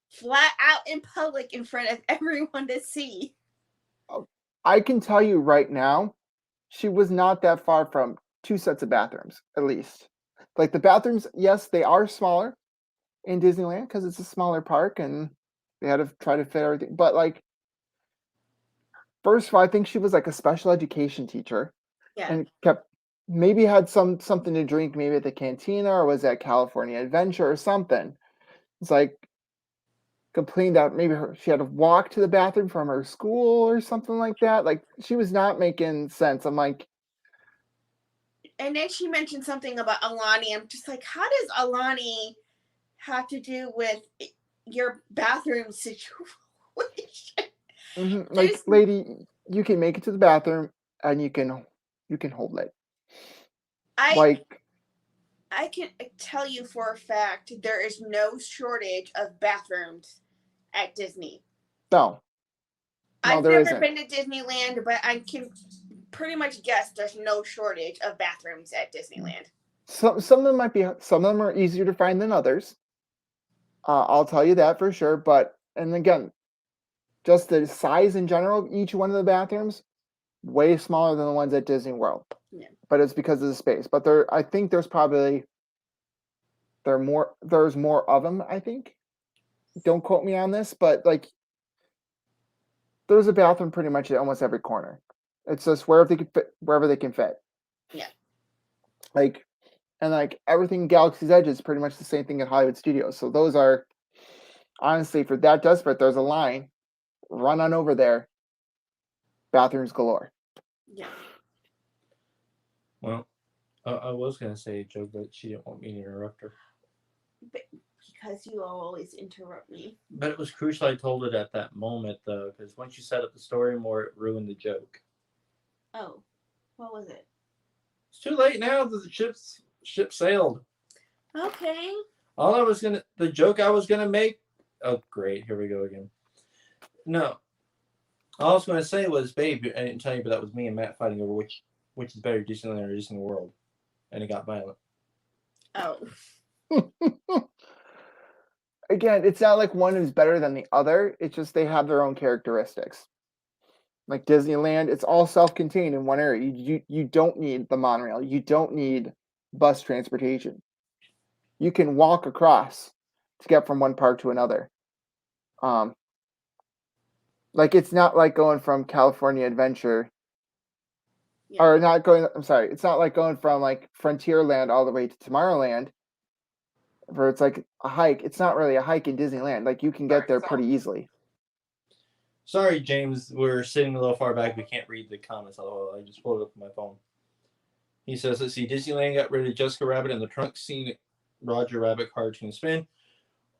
flat out in public in front of everyone to see. I can tell you right now, she was not that far from 2 sets of bathrooms, at least. Like the bathrooms, yes, they are smaller in Disneyland because it's a smaller park and they had to try to fit everything. But like, first of all, I think she was like a special education teacher Yeah. and kept maybe had something to drink, maybe at the cantina or was at California Adventure or something. It's like complained that maybe she had to walk to the bathroom from her school or something like that. Like she was not making sense. I'm like, And then she mentioned something about Alani. I'm just like, how does Alani have to do with your bathroom situation? like There's- lady, you can make it to the bathroom and you can hold it. I can tell you for a fact there is no shortage of bathrooms at Disney. No, I've there never isn't. been to Disneyland, but I can pretty much guess there's no shortage of bathrooms at Disneyland. Some of them are easier to find than others. I'll tell you that for sure. But and again, just the size in general of each one of the bathrooms, way smaller than the ones at Disney World. Yeah. But it's because of the space. But I think there's more of them. I think. Don't quote me on this, but like, there's a bathroom pretty much at almost every corner. It's just wherever they can fit. Yeah. Like, and like everything Galaxy's Edge is pretty much the same thing at Hollywood Studios. So those are honestly for that desperate. There's a line, run on over there. Bathrooms galore. Yeah. Well, I was gonna say a joke, but she didn't want me to interrupt her. Because you always interrupt me. But it was crucial I told it at that moment, though, because once you set up the story more, it ruined the joke. Oh, what was it? It's too late now. The ship sailed. Okay. The joke I was gonna make. Oh, great! Here we go again. No, all I was gonna say was, babe, I didn't tell you, but that was me and Matt fighting over which is better, Disneyland or Disney World, and it got violent. Oh. Again, it's not like one is better than the other. It's just they have their own characteristics. Like Disneyland, it's all self-contained in one area. You don't need the monorail. You don't need bus transportation. You can walk across to get from one park to another. Like it's not like going from California Adventure, Yeah. or not going. I'm sorry, it's not like going from like Frontierland all the way to Tomorrowland, where it's like a hike. It's not really a hike in Disneyland. Like you can get there pretty easily. Sorry, James, we're sitting a little far back. We can't read the comments. Although I just pulled it up on my phone. He says, let's see, Disneyland got rid of Jessica Rabbit and the trunk scene Roger Rabbit cartoon spin.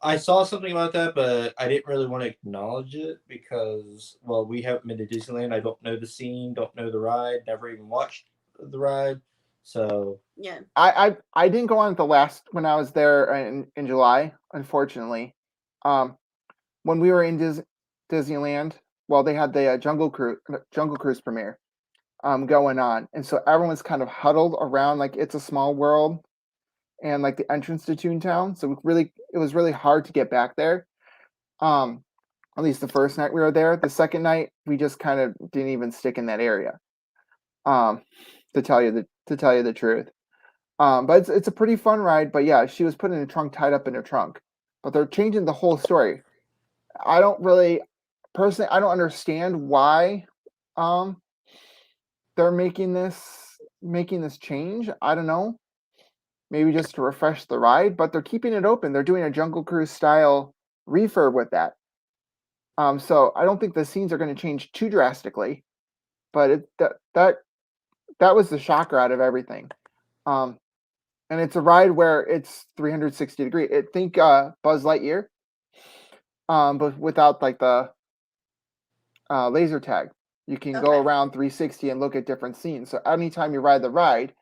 I saw something about that, but I didn't really want to acknowledge it because, well, we haven't been to Disneyland. I don't know the scene, don't know the ride, never even watched the ride. So yeah, I didn't go on the last when I was there in July, unfortunately. When we were in Disneyland, well, they had the Jungle Cruise premiere going on, and so everyone's kind of huddled around like It's a Small World and like the entrance to Toontown. So it was really hard to get back there. At least the first night we were there. The second night we just kind of didn't even stick in that area. To tell you the truth. But it's a pretty fun ride. But yeah, she was put in a trunk, tied up in her trunk. But they're changing the whole story. I don't understand why they're making this change. I don't know. Maybe just to refresh the ride, but they're keeping it open. They're doing a Jungle Cruise style refurb with that. So I don't think the scenes are going to change too drastically, but that was the shocker out of everything. And it's a ride where it's 360 degree. Think Buzz Lightyear, but without like the laser tag. You can go around 360 and look at different scenes. So anytime you ride the ride,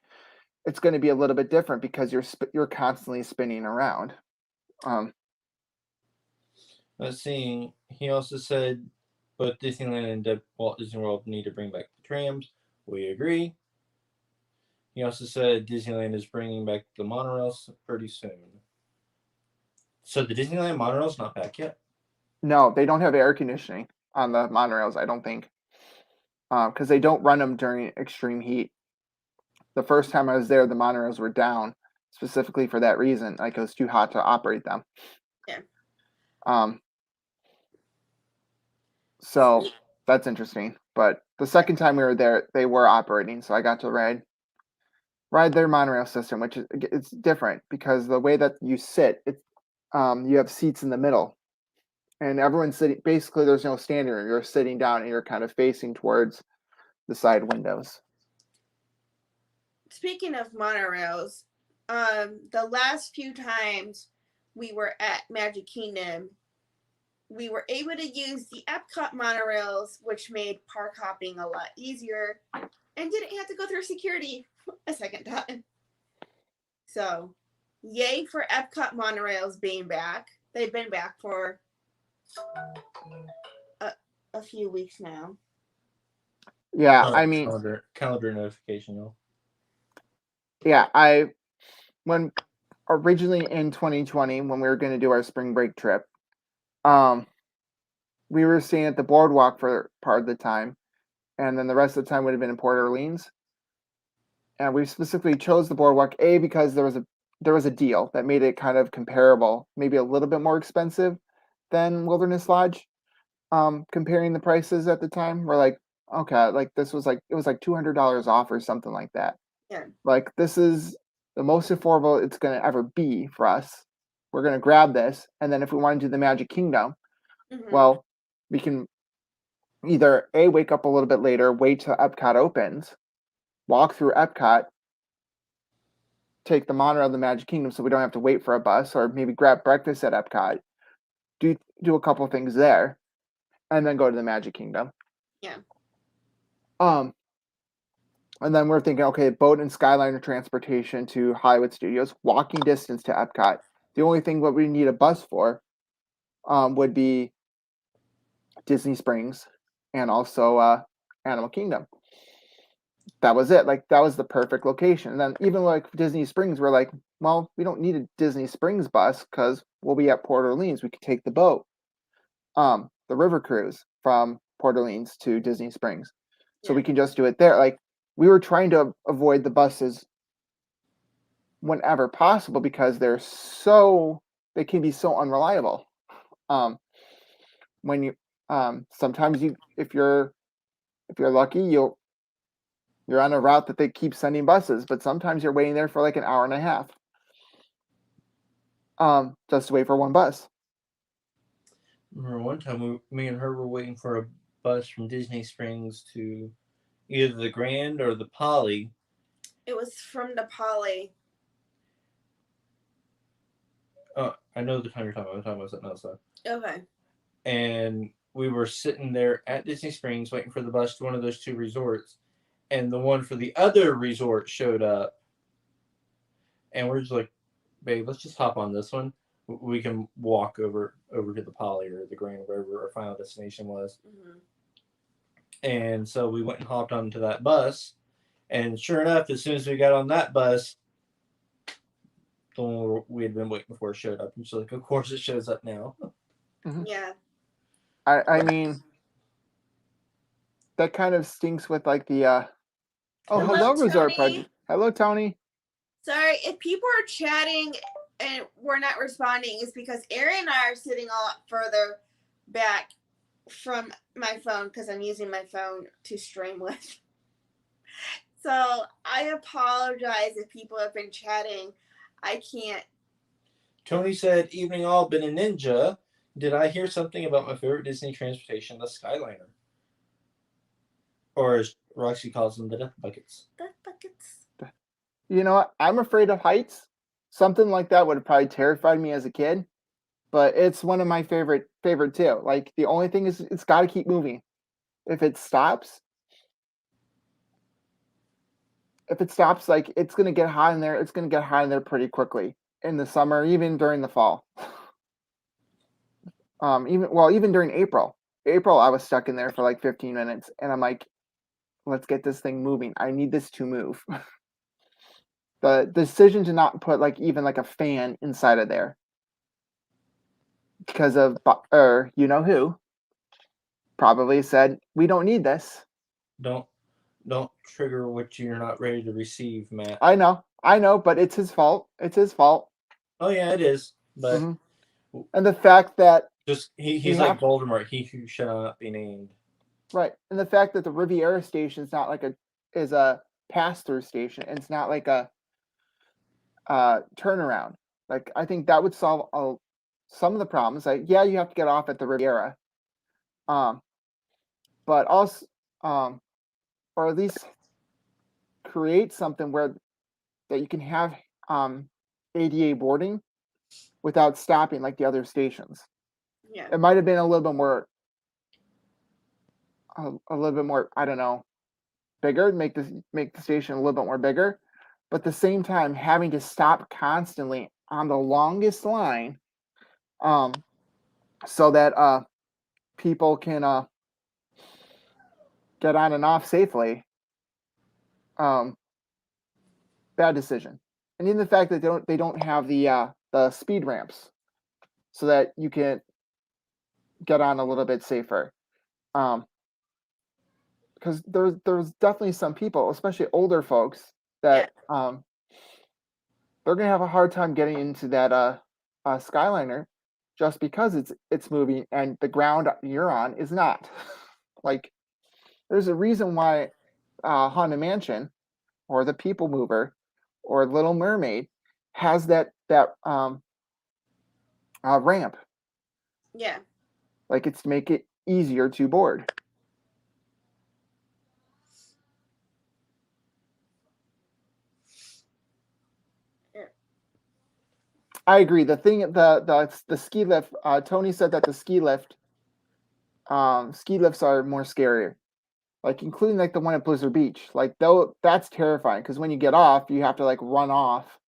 it's going to be a little bit different because you're constantly spinning around. let's see. He also said both Disneyland and Walt Disney World need to bring back the trams. We agree. He also said Disneyland is bringing back the monorails pretty soon. So the Disneyland monorail's not back yet? No, they don't have air conditioning on the monorails, I don't think. Because they don't run them during extreme heat. The first time I was there, the monorails were down specifically for that reason. Like it was too hot to operate them. Yeah. So that's interesting. But the second time we were there, they were operating, so I got to ride their monorail system, which is it's different because the way that you sit, you have seats in the middle, and everyone's sitting. Basically, there's no standing room. You're sitting down, and you're kind of facing towards the side windows. Speaking of monorails, the last few times we were at Magic Kingdom, we were able to use the Epcot monorails, which made park hopping a lot easier and didn't have to go through security a second time. So, yay for Epcot monorails being back. They've been back for a few weeks now. Yeah, I mean, calendar notification, though. yeah, when originally in 2020 when we were going to do our spring break trip, we were staying at the boardwalk for part of the time, and then the rest of the time would have been in Port Orleans. And we specifically chose the boardwalk because there was a deal that made it kind of comparable, maybe a little bit more expensive than Wilderness Lodge. Comparing the prices at the time, we're like, okay, like it was like $200 off or something like that. Yeah. Like this is the most affordable it's going to ever be for us. We're going to grab this, and then if we want to do the Magic Kingdom, well, we can either wake up a little bit later, wait till Epcot opens, walk through Epcot, take the monorail to the Magic Kingdom so we don't have to wait for a bus, or maybe grab breakfast at Epcot, do a couple things there, and then go to the Magic Kingdom. Yeah. And then we're thinking, okay, boat and Skyliner transportation to Hollywood Studios, walking distance to Epcot. The only thing what we need a bus for would be Disney Springs and also Animal Kingdom. That was it. Like that was the perfect location. And then even like Disney Springs, we're like, well, we don't need a Disney Springs bus because we'll be at Port Orleans. We could take the boat, the river cruise from Port Orleans to Disney Springs. So we can just do it there. Like we were trying to avoid the buses whenever possible because they can be so unreliable. When you sometimes if you're lucky, you're on a route that they keep sending buses, but sometimes you're waiting there for like an hour and a half just to wait for one bus. Remember one time me and her were waiting for a bus from Disney Springs to either the Grand or the Poly. It was from the Poly. I know the time you're talking about. I'm talking about something else though. Okay. And we were sitting there at Disney Springs waiting for the bus to one of those two resorts, and the one for the other resort showed up, and we're just like, babe, let's just hop on this one. We can walk over to the Poly or the Grand, wherever our final destination was. And so we went and hopped onto that bus, and sure enough, as soon as we got on that bus, the one we had been waiting for showed up. And she's like, of course it shows up now. Yeah. I mean, that kind of stinks with like the hello Resort Project. Hello, Tony. Sorry, if people are chatting and we're not responding, it's because Aaron and I are sitting a lot further back from my phone because I'm using my phone to stream with. So I apologize if people have been chatting. I can't. Tony said, evening all, been a ninja. Did I hear something about my favorite Disney transportation, the Skyliner? Or as Roxy calls them, the Death Buckets. Death Buckets. You know what? I'm afraid of heights. Something like that would have probably terrified me as a kid. But it's one of my favorite too. Like the only thing is it's got to keep moving. If it stops, like it's gonna get hot in there. It's gonna get hot in there pretty quickly in the summer, even during the fall. Even during April. I was stuck in there for like 15 minutes, and I'm like, let's get this thing moving. I need this to move. the decision to not put like even like a fan inside of there because of you know who probably said we don't need this. Don't trigger what you're not ready to receive, Matt. I know, but it's his fault. It's his fault. Oh yeah, it is. But And the fact that just he's you like have- Voldemort, he who shall not be named. right, and the fact that the Riviera station is not like is a pass-through station, and it's not like a turnaround. Like I think that would solve some of the problems. Like yeah, you have to get off at the Riviera, but also or at least create something where that you can have ADA boarding without stopping like the other stations. Yeah. It might have been a little bit more I don't know, bigger, make the station a little bit more bigger, but at the same time having to stop constantly on the longest line so that people can get on and off safely. Bad decision. And even the fact that they don't have the speed ramps so that you can get on a little bit safer. Because there's definitely some people, especially older folks, that they're gonna have a hard time getting into that Skyliner just because it's moving and the ground you're on is not. Like there's a reason why Haunted Mansion or the People Mover or Little Mermaid has that ramp. Yeah. Like it's to make it easier to board. I agree. The thing, the ski lift. Tony said that the ski lifts are more scary, like including like the one at Blizzard Beach. Like though that's terrifying because when you get off, you have to like run off,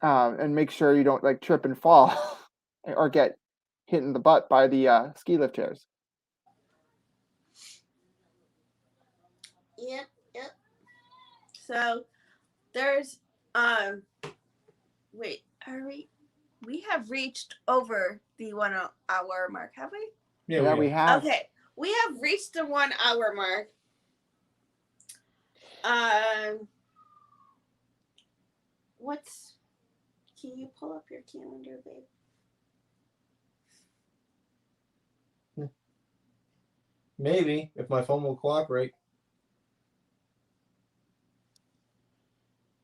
and make sure you don't like trip and fall, or get hit in the butt by the ski lift chairs. Yep. So there's wait, are we have reached over the 1 hour mark, have we? Yeah, we have. Okay, we have reached the 1 hour mark. Can you pull up your calendar, babe? Maybe if my phone will cooperate.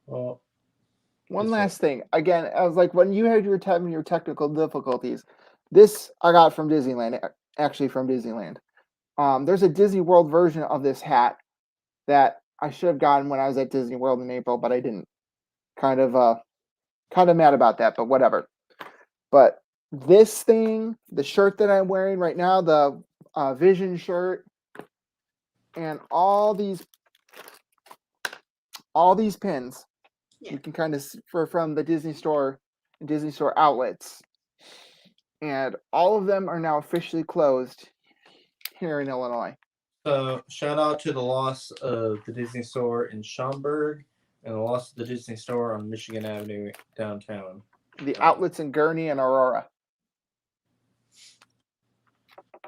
Well, One last thing. Again, I was like, when you had your technical difficulties, this I got from Disneyland, actually from Disneyland. There's a Disney World version of this hat that I should have gotten when I was at Disney World in April, but I didn't. Kind of mad about that, but whatever. But this thing, the shirt that I'm wearing right now, the Vision shirt, and all these pins, you can kind of from the Disney Store and Disney Store outlets, and all of them are now officially closed here in Illinois. So shout out to the loss of the Disney Store in Schaumburg and the loss of the Disney Store on Michigan Avenue downtown. The outlets in Gurnee and Aurora.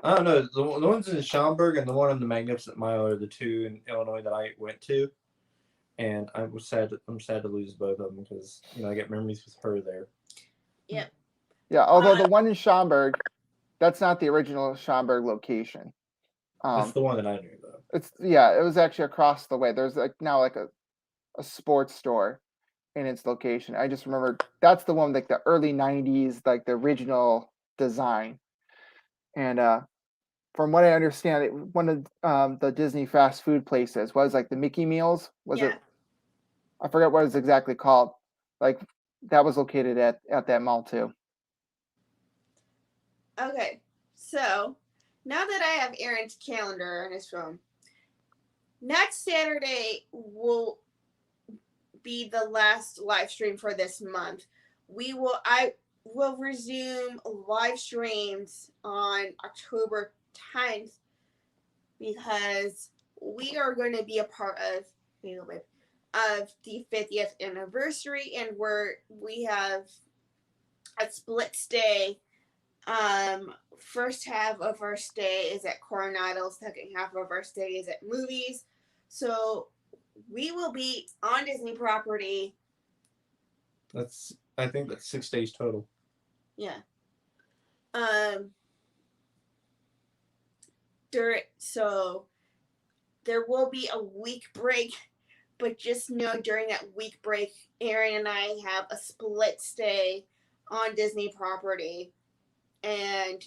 I don't know. The ones in Schaumburg and the one on the Magnificent Mile are the two in Illinois that I went to, and I'm sad to lose both of them because I get memories with her there. Yep. Yeah, although the one in Schaumburg, that's not the original Schaumburg location. That's the one that I knew though. It was actually across the way. There's now a sports store in its location. I just remember that's the one like the early 90s, like the original design. And from what I understand, one of the Disney fast food places was like the Mickey Meals. It? I forget what it's exactly called. Like that was located at that mall too. Okay, so now that I have Aaron's calendar on his phone, next Saturday will be the last live stream for this month. I will resume live streams on October 10th because we are going to be a part of of the 50th anniversary, and we have a split stay. First half of our stay is at Coronado, second half of our stay is at movies. So we will be on Disney property. I think that's 6 days total. Yeah. So there will be a week break, but just know during that week break, Aaron and I have a split stay on Disney property, and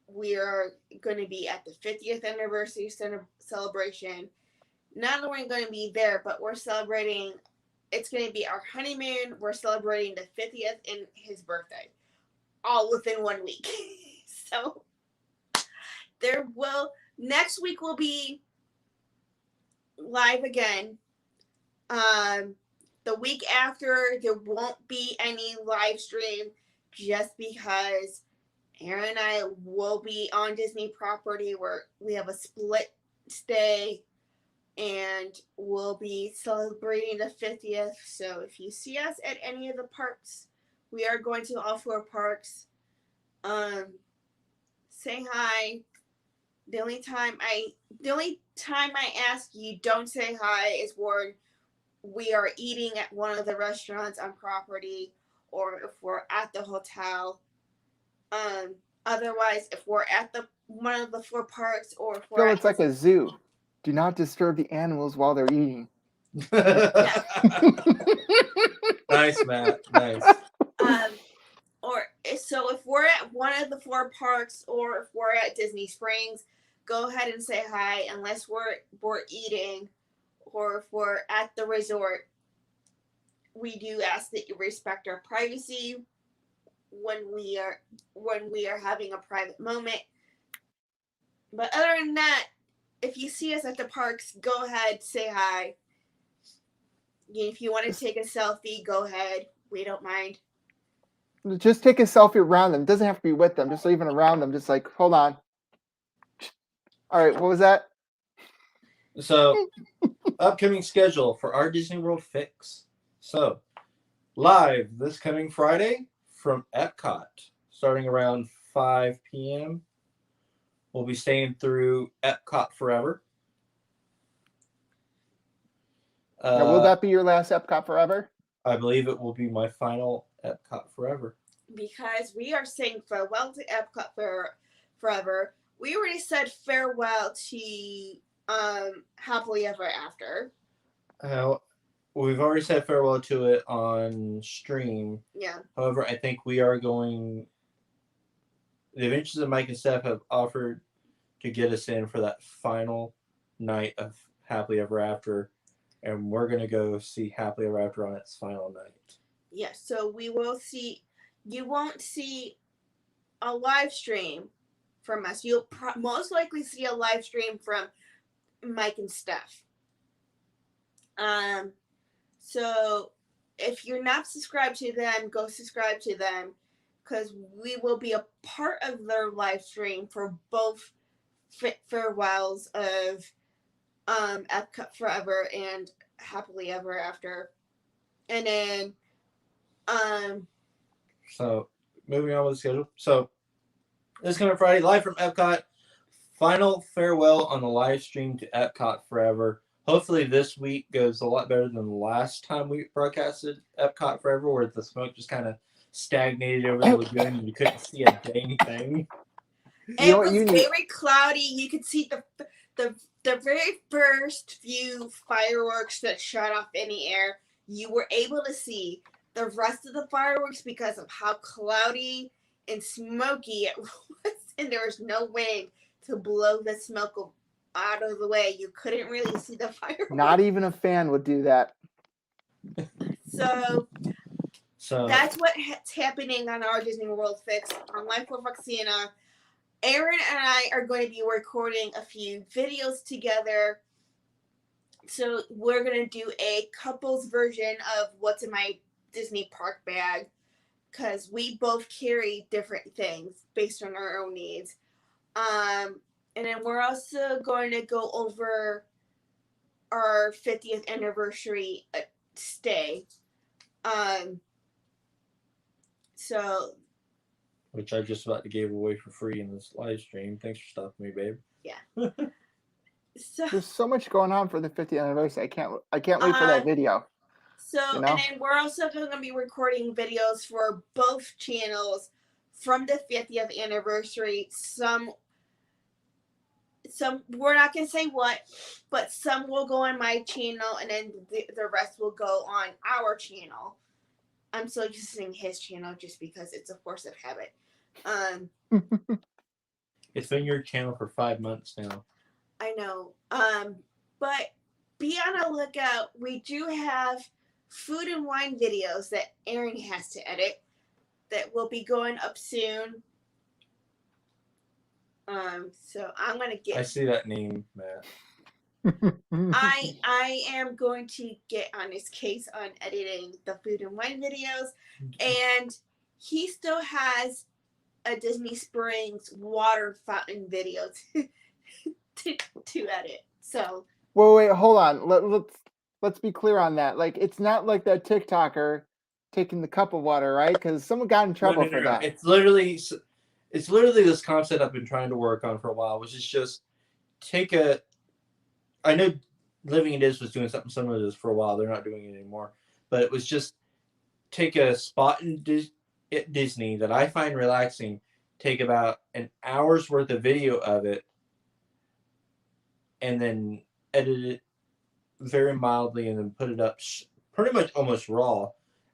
we are going to be at the 50th anniversary celebration. Not only going to be there, but we're celebrating. It's going to be our honeymoon. We're celebrating the 50th and his birthday, all within 1 week. So next week will be live again. The week after, there won't be any live stream just because Aaron and I will be on Disney property where we have a split stay and we'll be celebrating the 50th. So if you see us at any of the parks, we are going to all 4 parks. Say hi. The only time I ask you don't say hi is when we are eating at one of the restaurants on property or if we're at the hotel. Otherwise, if we're at one of the 4 parks or if we're It's like a zoo. Do not disturb the animals while they're eating. Nice, Matt. Nice. So if we're at one of the 4 parks or if we're at Disney Springs, go ahead and say hi unless we're eating or if we're at the resort. We do ask that you respect our privacy when we are having a private moment. But other than that, if you see us at the parks, go ahead, say hi. If you want to take a selfie, go ahead. We don't mind. Just take a selfie around them. It doesn't have to be with them. Just even around them. Just like, hold on. All right, what was that? So, upcoming schedule for our Disney World Fix. So, live this coming Friday from Epcot, starting around 5 p.m. We'll be staying through Epcot Forever. Now, will that be your last Epcot Forever? I believe it will be my final Epcot Forever. Because we are saying farewell to Epcot Forever. We already said farewell to Happily Ever After. We've already said farewell to it on stream. Yeah. However, I think we are going. The Adventures of Mike and Steph have offered to get us in for that final night of Happily Ever After, and we're going to go see Happily Ever After on its final night. Yes, so we will see. You won't see a live stream from us. You'll most likely see a live stream from Mike and Steph. So if you're not subscribed to them, go subscribe to them because we will be a part of their live stream for both farewells of Epcot Forever and Happily Ever After. And then so moving on with the schedule. So this coming Friday, live from Epcot, final farewell on the live stream to Epcot Forever. Hopefully this week goes a lot better than the last time we broadcasted Epcot Forever, where the smoke just kind of stagnated over the lagoon and you couldn't see a dang thing. It was very cloudy. You could see the very first few fireworks that shot off in the air. You were able to see the rest of the fireworks because of how cloudy and smoky it was, and there was no wind to blow the smoke out of the way. You couldn't really see the fireworks. Not even a fan would do that. So that's what's happening on our Disney World Fix on Life with Roxana. Aaron and I are going to be recording a few videos together. So we're going to do a couples version of what's in my Disney park bag because we both carry different things based on our own needs. And then we're also going to go over our 50th anniversary stay. So Which I just about to give away for free in this live stream. Thanks for stopping me, babe. so There's so much going on for the 50th anniversary. I can't wait for that video. So, You know? and then we're also going to be recording videos for both channels from the 50th anniversary. Some we're not going to say what, but some will go on my channel, and then the rest will go on our channel. I'm still using his channel just because it's a force of habit. It's been your channel for 5 months now. I know. But be on a lookout. We do have food and wine videos that Aaron has to edit that will be going up soon. So I'm gonna I get. see that name, Matt. I am going to get on his case on editing the food and wine videos, and he still has a Disney Springs water fountain video to edit. So Well, wait, hold on. Let's be clear on that. Like, it's not like that TikToker taking the cup of water, right? Because someone got in trouble for that. It's literally this concept I've been trying to work on for a while, which is just take a. I know Living in Diz was doing something similar to this for a while. They're not doing it anymore, but it was just take a spot in Disney that I find relaxing, take about an hour's worth of video of it, and then edit it very mildly, and then put it up pretty much almost raw,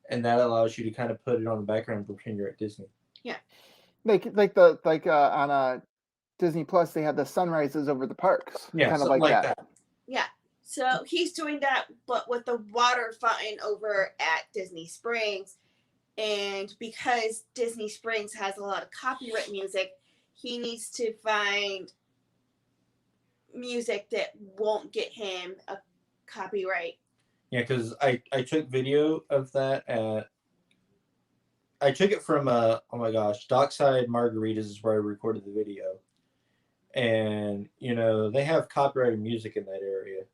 and that allows you to kind of put it on the background and pretend you're at Disney. yeah. Like on Disney Plus, they have the sunrises over the parks. Yeah, kind of something like that. Yeah. So he's doing that, but with the water fountain over at Disney Springs. And because Disney Springs has a lot of copyright music, he needs to find music that won't get him a copyright. Yeah, because I took video of that I took it from oh my gosh, Dockside Margaritas is where I recorded the video, and they have copyrighted music in that area.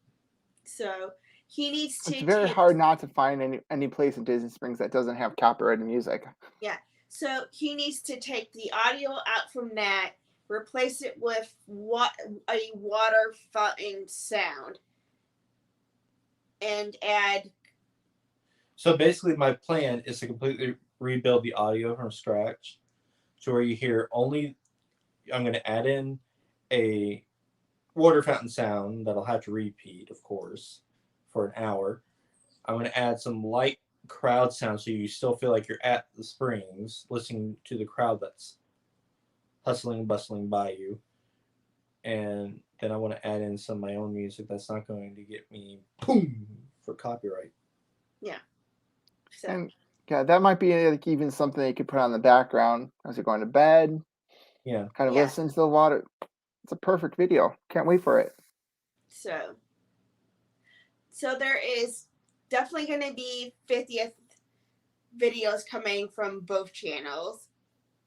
So he needs to. It's very hard not to find any place in Disney Springs that doesn't have copyrighted music. Yeah. So he needs to take the audio out from that, replace it with a water fountain sound, and add. So basically, my plan is to completely rebuild the audio from scratch, to where you hear only. I'm going to add in a water fountain sound that'll have to repeat, of course, for an hour. I'm going to add some light crowd sound so you still feel like you're at the springs, listening to the crowd that's hustling and bustling by you. And then I want to add in some of my own music that's not going to get me boom for copyright. Yeah. So. And yeah, that might be like even something you could put on the background as you're going to bed. Yeah. Kind of listen to the water. It's a perfect video. Can't wait for it. So there is definitely going to be 50th videos coming from both channels.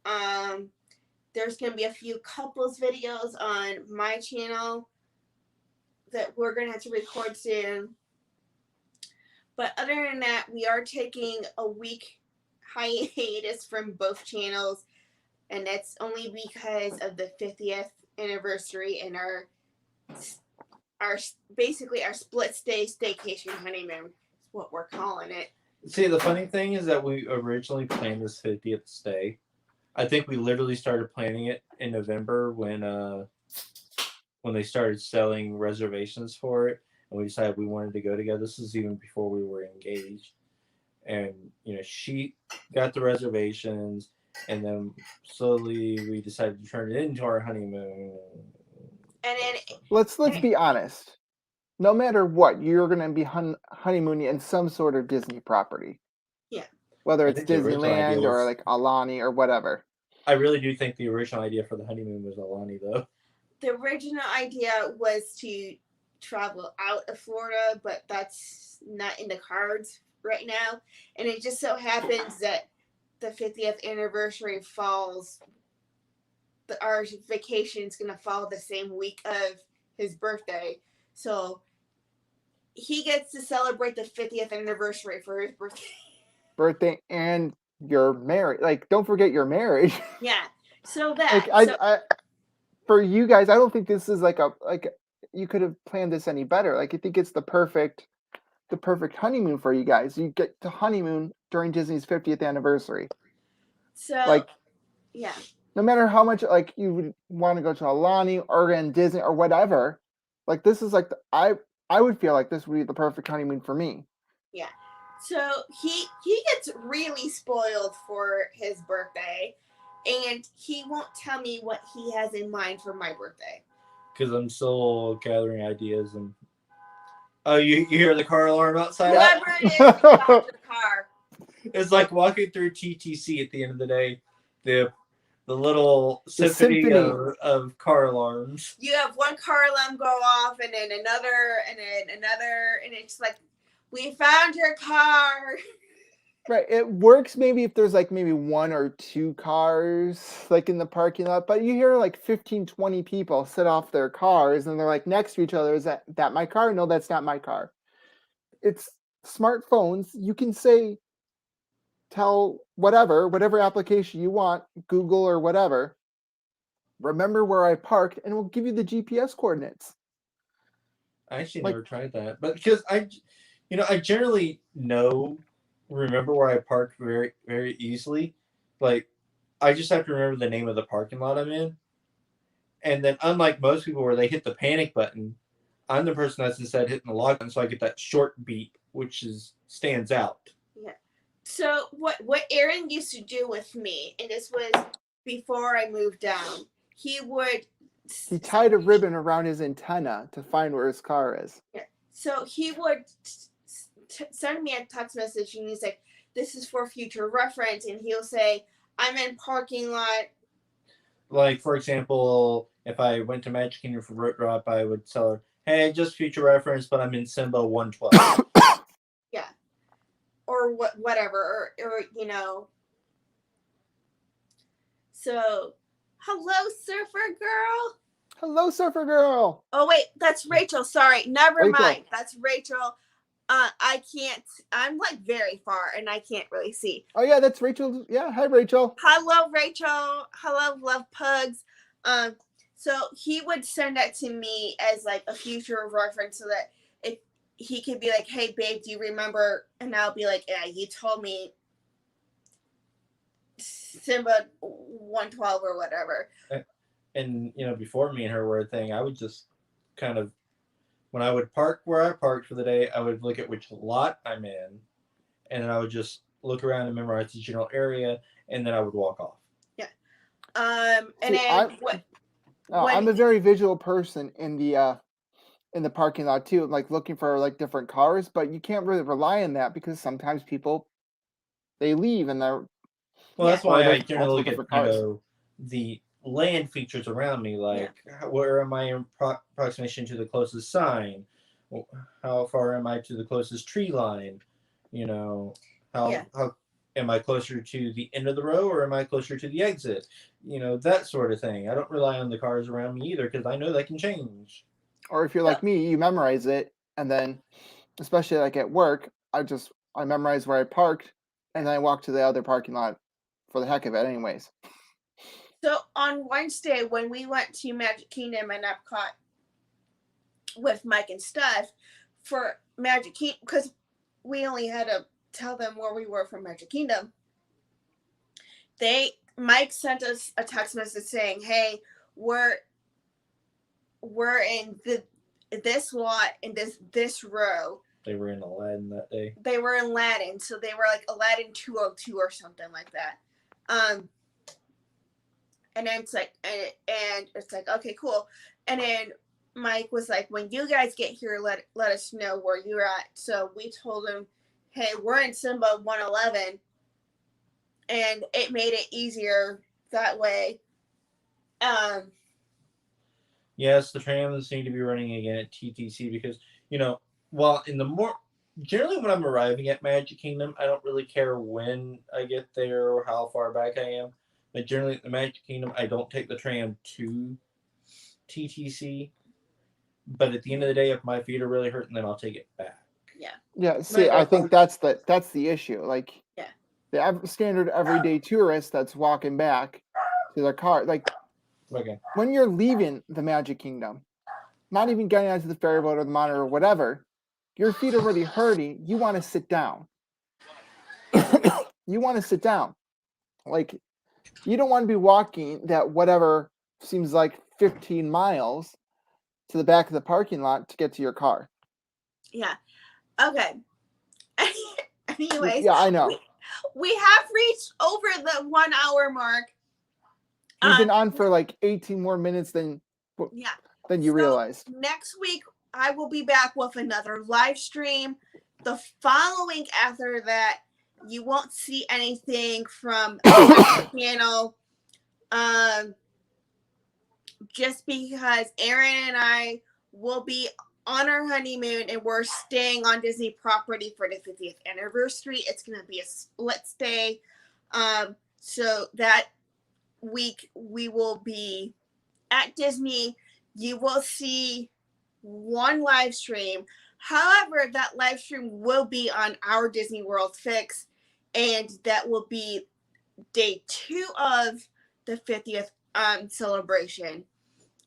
There's going to be a few couples videos on my channel that we're going to have to record soon. But other than that, we are taking a week hiatus from both channels, and that's only because of the 50th anniversary and our basically our split stay staycation honeymoon is what we're calling it. See, the funny thing is that we originally planned this 50th stay. I think we literally started planning it in November when they started selling reservations for it, and we decided we wanted to go together. This is even before we were engaged, and she got the reservations, and then slowly we decided to turn it into our honeymoon. And then let's be honest. No matter what, you're going to be honeymooning in some sort of Disney property. Yeah. Whether it's Disneyland or like Alani or whatever. I really do think the original idea for the honeymoon was Alani, though. The original idea was to travel out of Florida, but that's not in the cards right now. And it just so happens that the 50th anniversary falls. Our vacation is going to fall the same week of his birthday. So he gets to celebrate the 50th anniversary for his Birthday and your marriage. Like, don't forget your marriage. Yeah. So that. Like, I for you guys, I don't think this is like you could have planned this any better. Like, I think it's the perfect honeymoon for you guys. You get to honeymoon during Disney's 50th anniversary. So Like, yeah. no matter how much like you would want to go to Alani or in Disney or whatever, like this is like I would feel like this would be the perfect honeymoon for me. Yeah. So he gets really spoiled for his birthday, and he won't tell me what he has in mind for my birthday. Because I'm still gathering ideas and. Oh, you hear the car alarm outside? Whoever it is, get off the car. It's like walking through TTC at the end of the day. The little symphony of car alarms. You have one car alarm go off, and then another, and it's like, we found your car. Right. It works maybe if there's like maybe one or two cars like in the parking lot, but you hear like 15, 20 people sit off their cars and they're like next to each other. Is that my car? No, that's not my car. It's smartphones. You can tell whatever application you want, Google or whatever, remember where I parked, and it will give you the GPS coordinates. I actually Like- never tried that, but because I generally remember where I parked very, very easily. Like, I just have to remember the name of the parking lot I'm in. And then, unlike most people where they hit the panic button, I'm the person that's instead hitting the lock button, so I get that short beep, which stands out. Yeah. So what Aaron used to do with me, and this was before I moved down, he tied a ribbon around his antenna to find where his car is. Yeah. So he would send me a text message, and he's like, "This is for future reference," and he'll say, "I'm in parking lot." Like, for example, if I went to Magic Kingdom for Road Drop, I would tell her, "Hey, just future reference, but I'm in Simba 112." Yeah. Or whatever, or So, hello, Surfer Girl. Hello, Surfer Girl. Oh wait, that's Rachel. Sorry, never Rachel. mind. That's Rachel. I can't. I'm like very far, and I can't really see. Oh yeah, that's Rachel. Yeah, hi Rachel. Hello, Rachel. Hello, love pugs. So he would send that to me as like a future reference, so that if he could be like, "Hey, babe, do you remember?" And I'll be like, "Yeah, you told me Simba 112 or whatever." And before me and her were a thing, I would just kind of, when I would park where I parked for the day, I would look at which lot I'm in, and then I would just look around and memorize the general area, and then I would walk off. Yeah. And See, then I'm a very visual person in the parking lot too, like looking for like different cars, but you can't really rely on that because sometimes people they leave and they're Well, that's Or why I there's generally look multiple at different cars. the land features around me, like where am I in approximation to the closest sign? How far am I to the closest tree line? How am I closer to the end of the row or am I closer to the exit? That sort of thing. I don't rely on the cars around me either because I know they can change. Or if you're like me, you memorize it, and then, especially like at work, I memorize where I parked, and then I walk to the other parking lot for the heck of it, anyways. So on Wednesday, when we went to Magic Kingdom and Epcot with Mike and Steph for Magic Kingdom, because we only had to tell them where we were from Magic Kingdom, Mike sent us a text message saying, "Hey, we're in this lot in this row." They were in Aladdin that day. They were in Aladdin, so they were like Aladdin 202 or something like that. And then it's like, and it's like, okay, cool. And then Mike was like, "When you guys get here, let us know where you're at." So we told him, "Hey, we're in Simba 111," and it made it easier that way. Yes, the trams need to be running again at TTC because while generally when I'm arriving at Magic Kingdom, I don't really care when I get there or how far back I am. But generally at the Magic Kingdom, I don't take the tram to TTC But at the end of the day, if my feet are really hurting, then I'll take it back. Yeah, see, I think that's the issue. Like, Yeah. the standard everyday tourist that's walking back to their car, like Okay. when you're leaving the Magic Kingdom, not even getting onto the ferry boat or the monitor or whatever, your feet are already hurting. You want to sit down. You want to sit down. Like, you don't want to be walking that whatever seems like 15 miles to the back of the parking lot to get to your car. Yeah. Okay. Anyways, Yeah, I know. we have reached over the 1 hour mark. We've been on for like 18 more minutes than Yeah. you realized. Next week, I will be back with another live stream. The following after that, you won't see anything from the channel. Just because Aaron and I will be on our honeymoon and we're staying on Disney property for the 50th anniversary. It's going to be a split stay. So that week we will be at Disney. You will see one live stream. However, that live stream will be on our Disney World Fix, and that will be day 2 of the 50th celebration.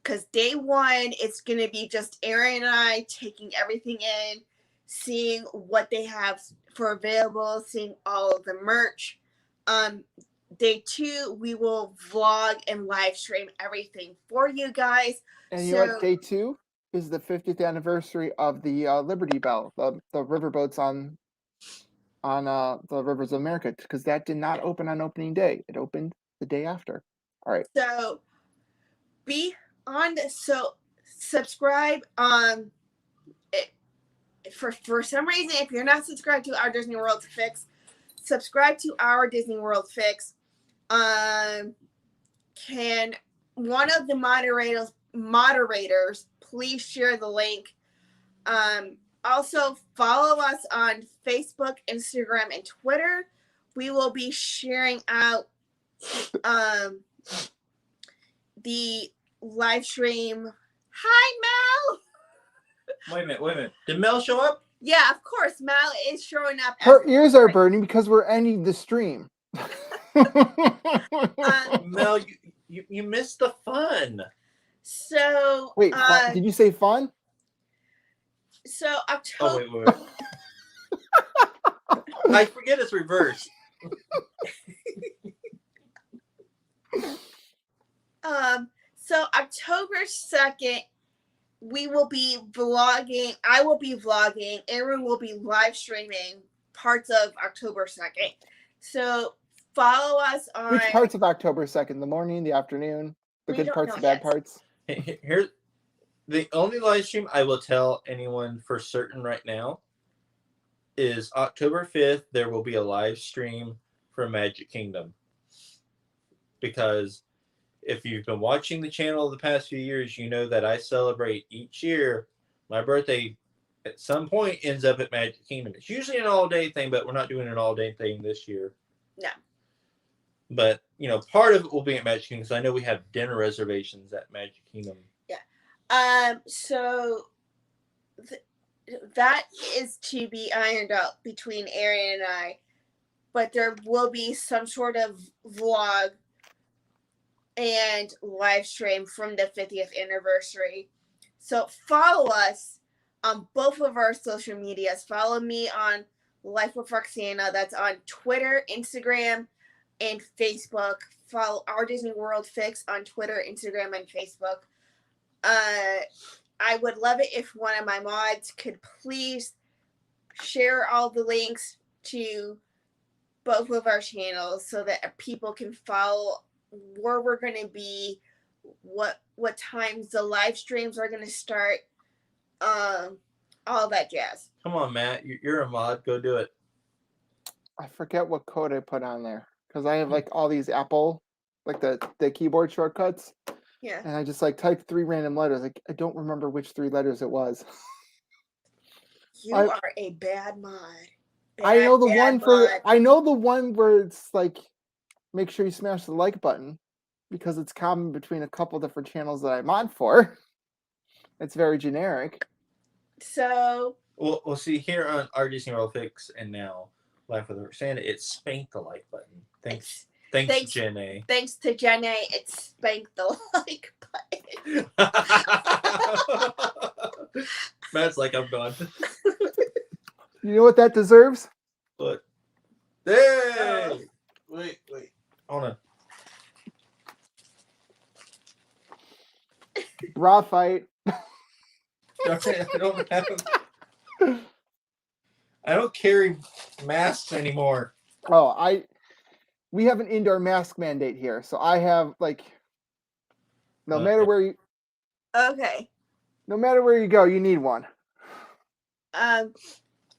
Because day 1, it's going to be just Aaron and I taking everything in, seeing what they have for available, seeing all of the merch. Day 2, we will vlog and live stream everything for you guys. And you know what? Day 2 is the 50th anniversary of the Liberty Bell, the riverboats on the Rivers of America, because that did not open on opening day. It opened the day after. All right. So be on this. So subscribe. For some reason, if you're not subscribed to our Disney World Fix, subscribe to our Disney World Fix. Can one of the moderators please share the link? Also follow us on Facebook, Instagram, and Twitter. We will be sharing out the live stream. Hi, Mel. Wait a minute. Did Mel show up? Yeah, of course. Mel is showing up. Her ears are burning because we're ending the stream. Mel, you missed the fun. So wait, did you say fun? So October. Oh wait. I forget it's reversed. So October 2nd, we will be vlogging. I will be vlogging. Aaron will be live streaming parts of October 2nd. So follow us on. Which parts of October 2nd? The morning, the afternoon, the good parts, the bad parts? Here's the only live stream I will tell anyone for certain right now is October 5th. There will be a live stream for Magic Kingdom. Because if you've been watching the channel the past few years, you know that I celebrate each year. My birthday at some point ends up at Magic Kingdom. It's usually an all-day thing, but we're not doing an all-day thing this year. No. But, part of it will be at Magic Kingdom because I know we have dinner reservations at Magic Kingdom. Yeah. So that is to be ironed out between Aaron and I. But there will be some sort of vlog and live stream from the 50th anniversary. So follow us on both of our social medias. Follow me on Life with Roxana. That's on Twitter, Instagram, and Facebook. Follow our Disney World Fix on Twitter, Instagram, and Facebook. I would love it if one of my mods could please share all the links to both of our channels so that people can follow where we're going to be, what times the live streams are going to start, all that jazz. Come on, Matt. You're a mod. Go do it. I forget what code I put on there because I have like all these Apple, like the keyboard shortcuts. Yeah. And I just like typed 3 random letters. Like I don't remember which 3 letters it was. You are a bad mod. I know the one where it's like, make sure you smash the like button because it's common between a couple different channels that I'm on for. It's very generic. So We'll see here on our Disney World Fix and now Life with Roxana. It's spank the like button. Thanks, thanks- Jen A. thanks to Jen A, it spanked the like button. Matt's like, I'm done. You know what that deserves? But hey, wait, hold on. Raw fight. I don't carry masks anymore. Oh, we have an indoor mask mandate here, so I have like no Okay. matter where you Okay. no matter where you go, you need one. Anyways,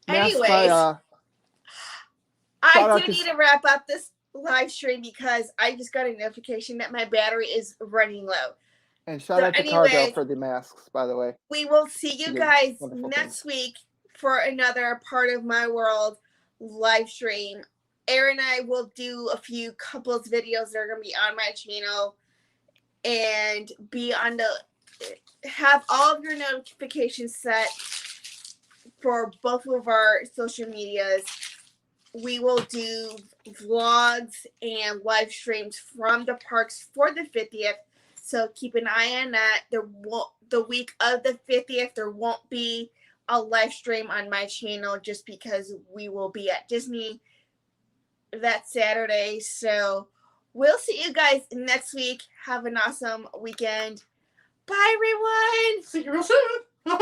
Mask by, shout I out do to- need to wrap up this live stream because I just got a notification that my battery is running low. and shout So out to Cargo anyways, for the masks, by the way. We will see you You did guys wonderful next week for another Part of My World live stream. Aaron and I will do a few couples videos that are going to be on my channel and be on have all of your notifications set for both of our social medias. We will do vlogs and live streams from the parks for the 50th. So keep an eye on that. The week of the 50th, there won't be a live stream on my channel just because we will be at Disney that Saturday. So we'll see you guys next week. Have an awesome weekend. Bye, everyone. See you real soon.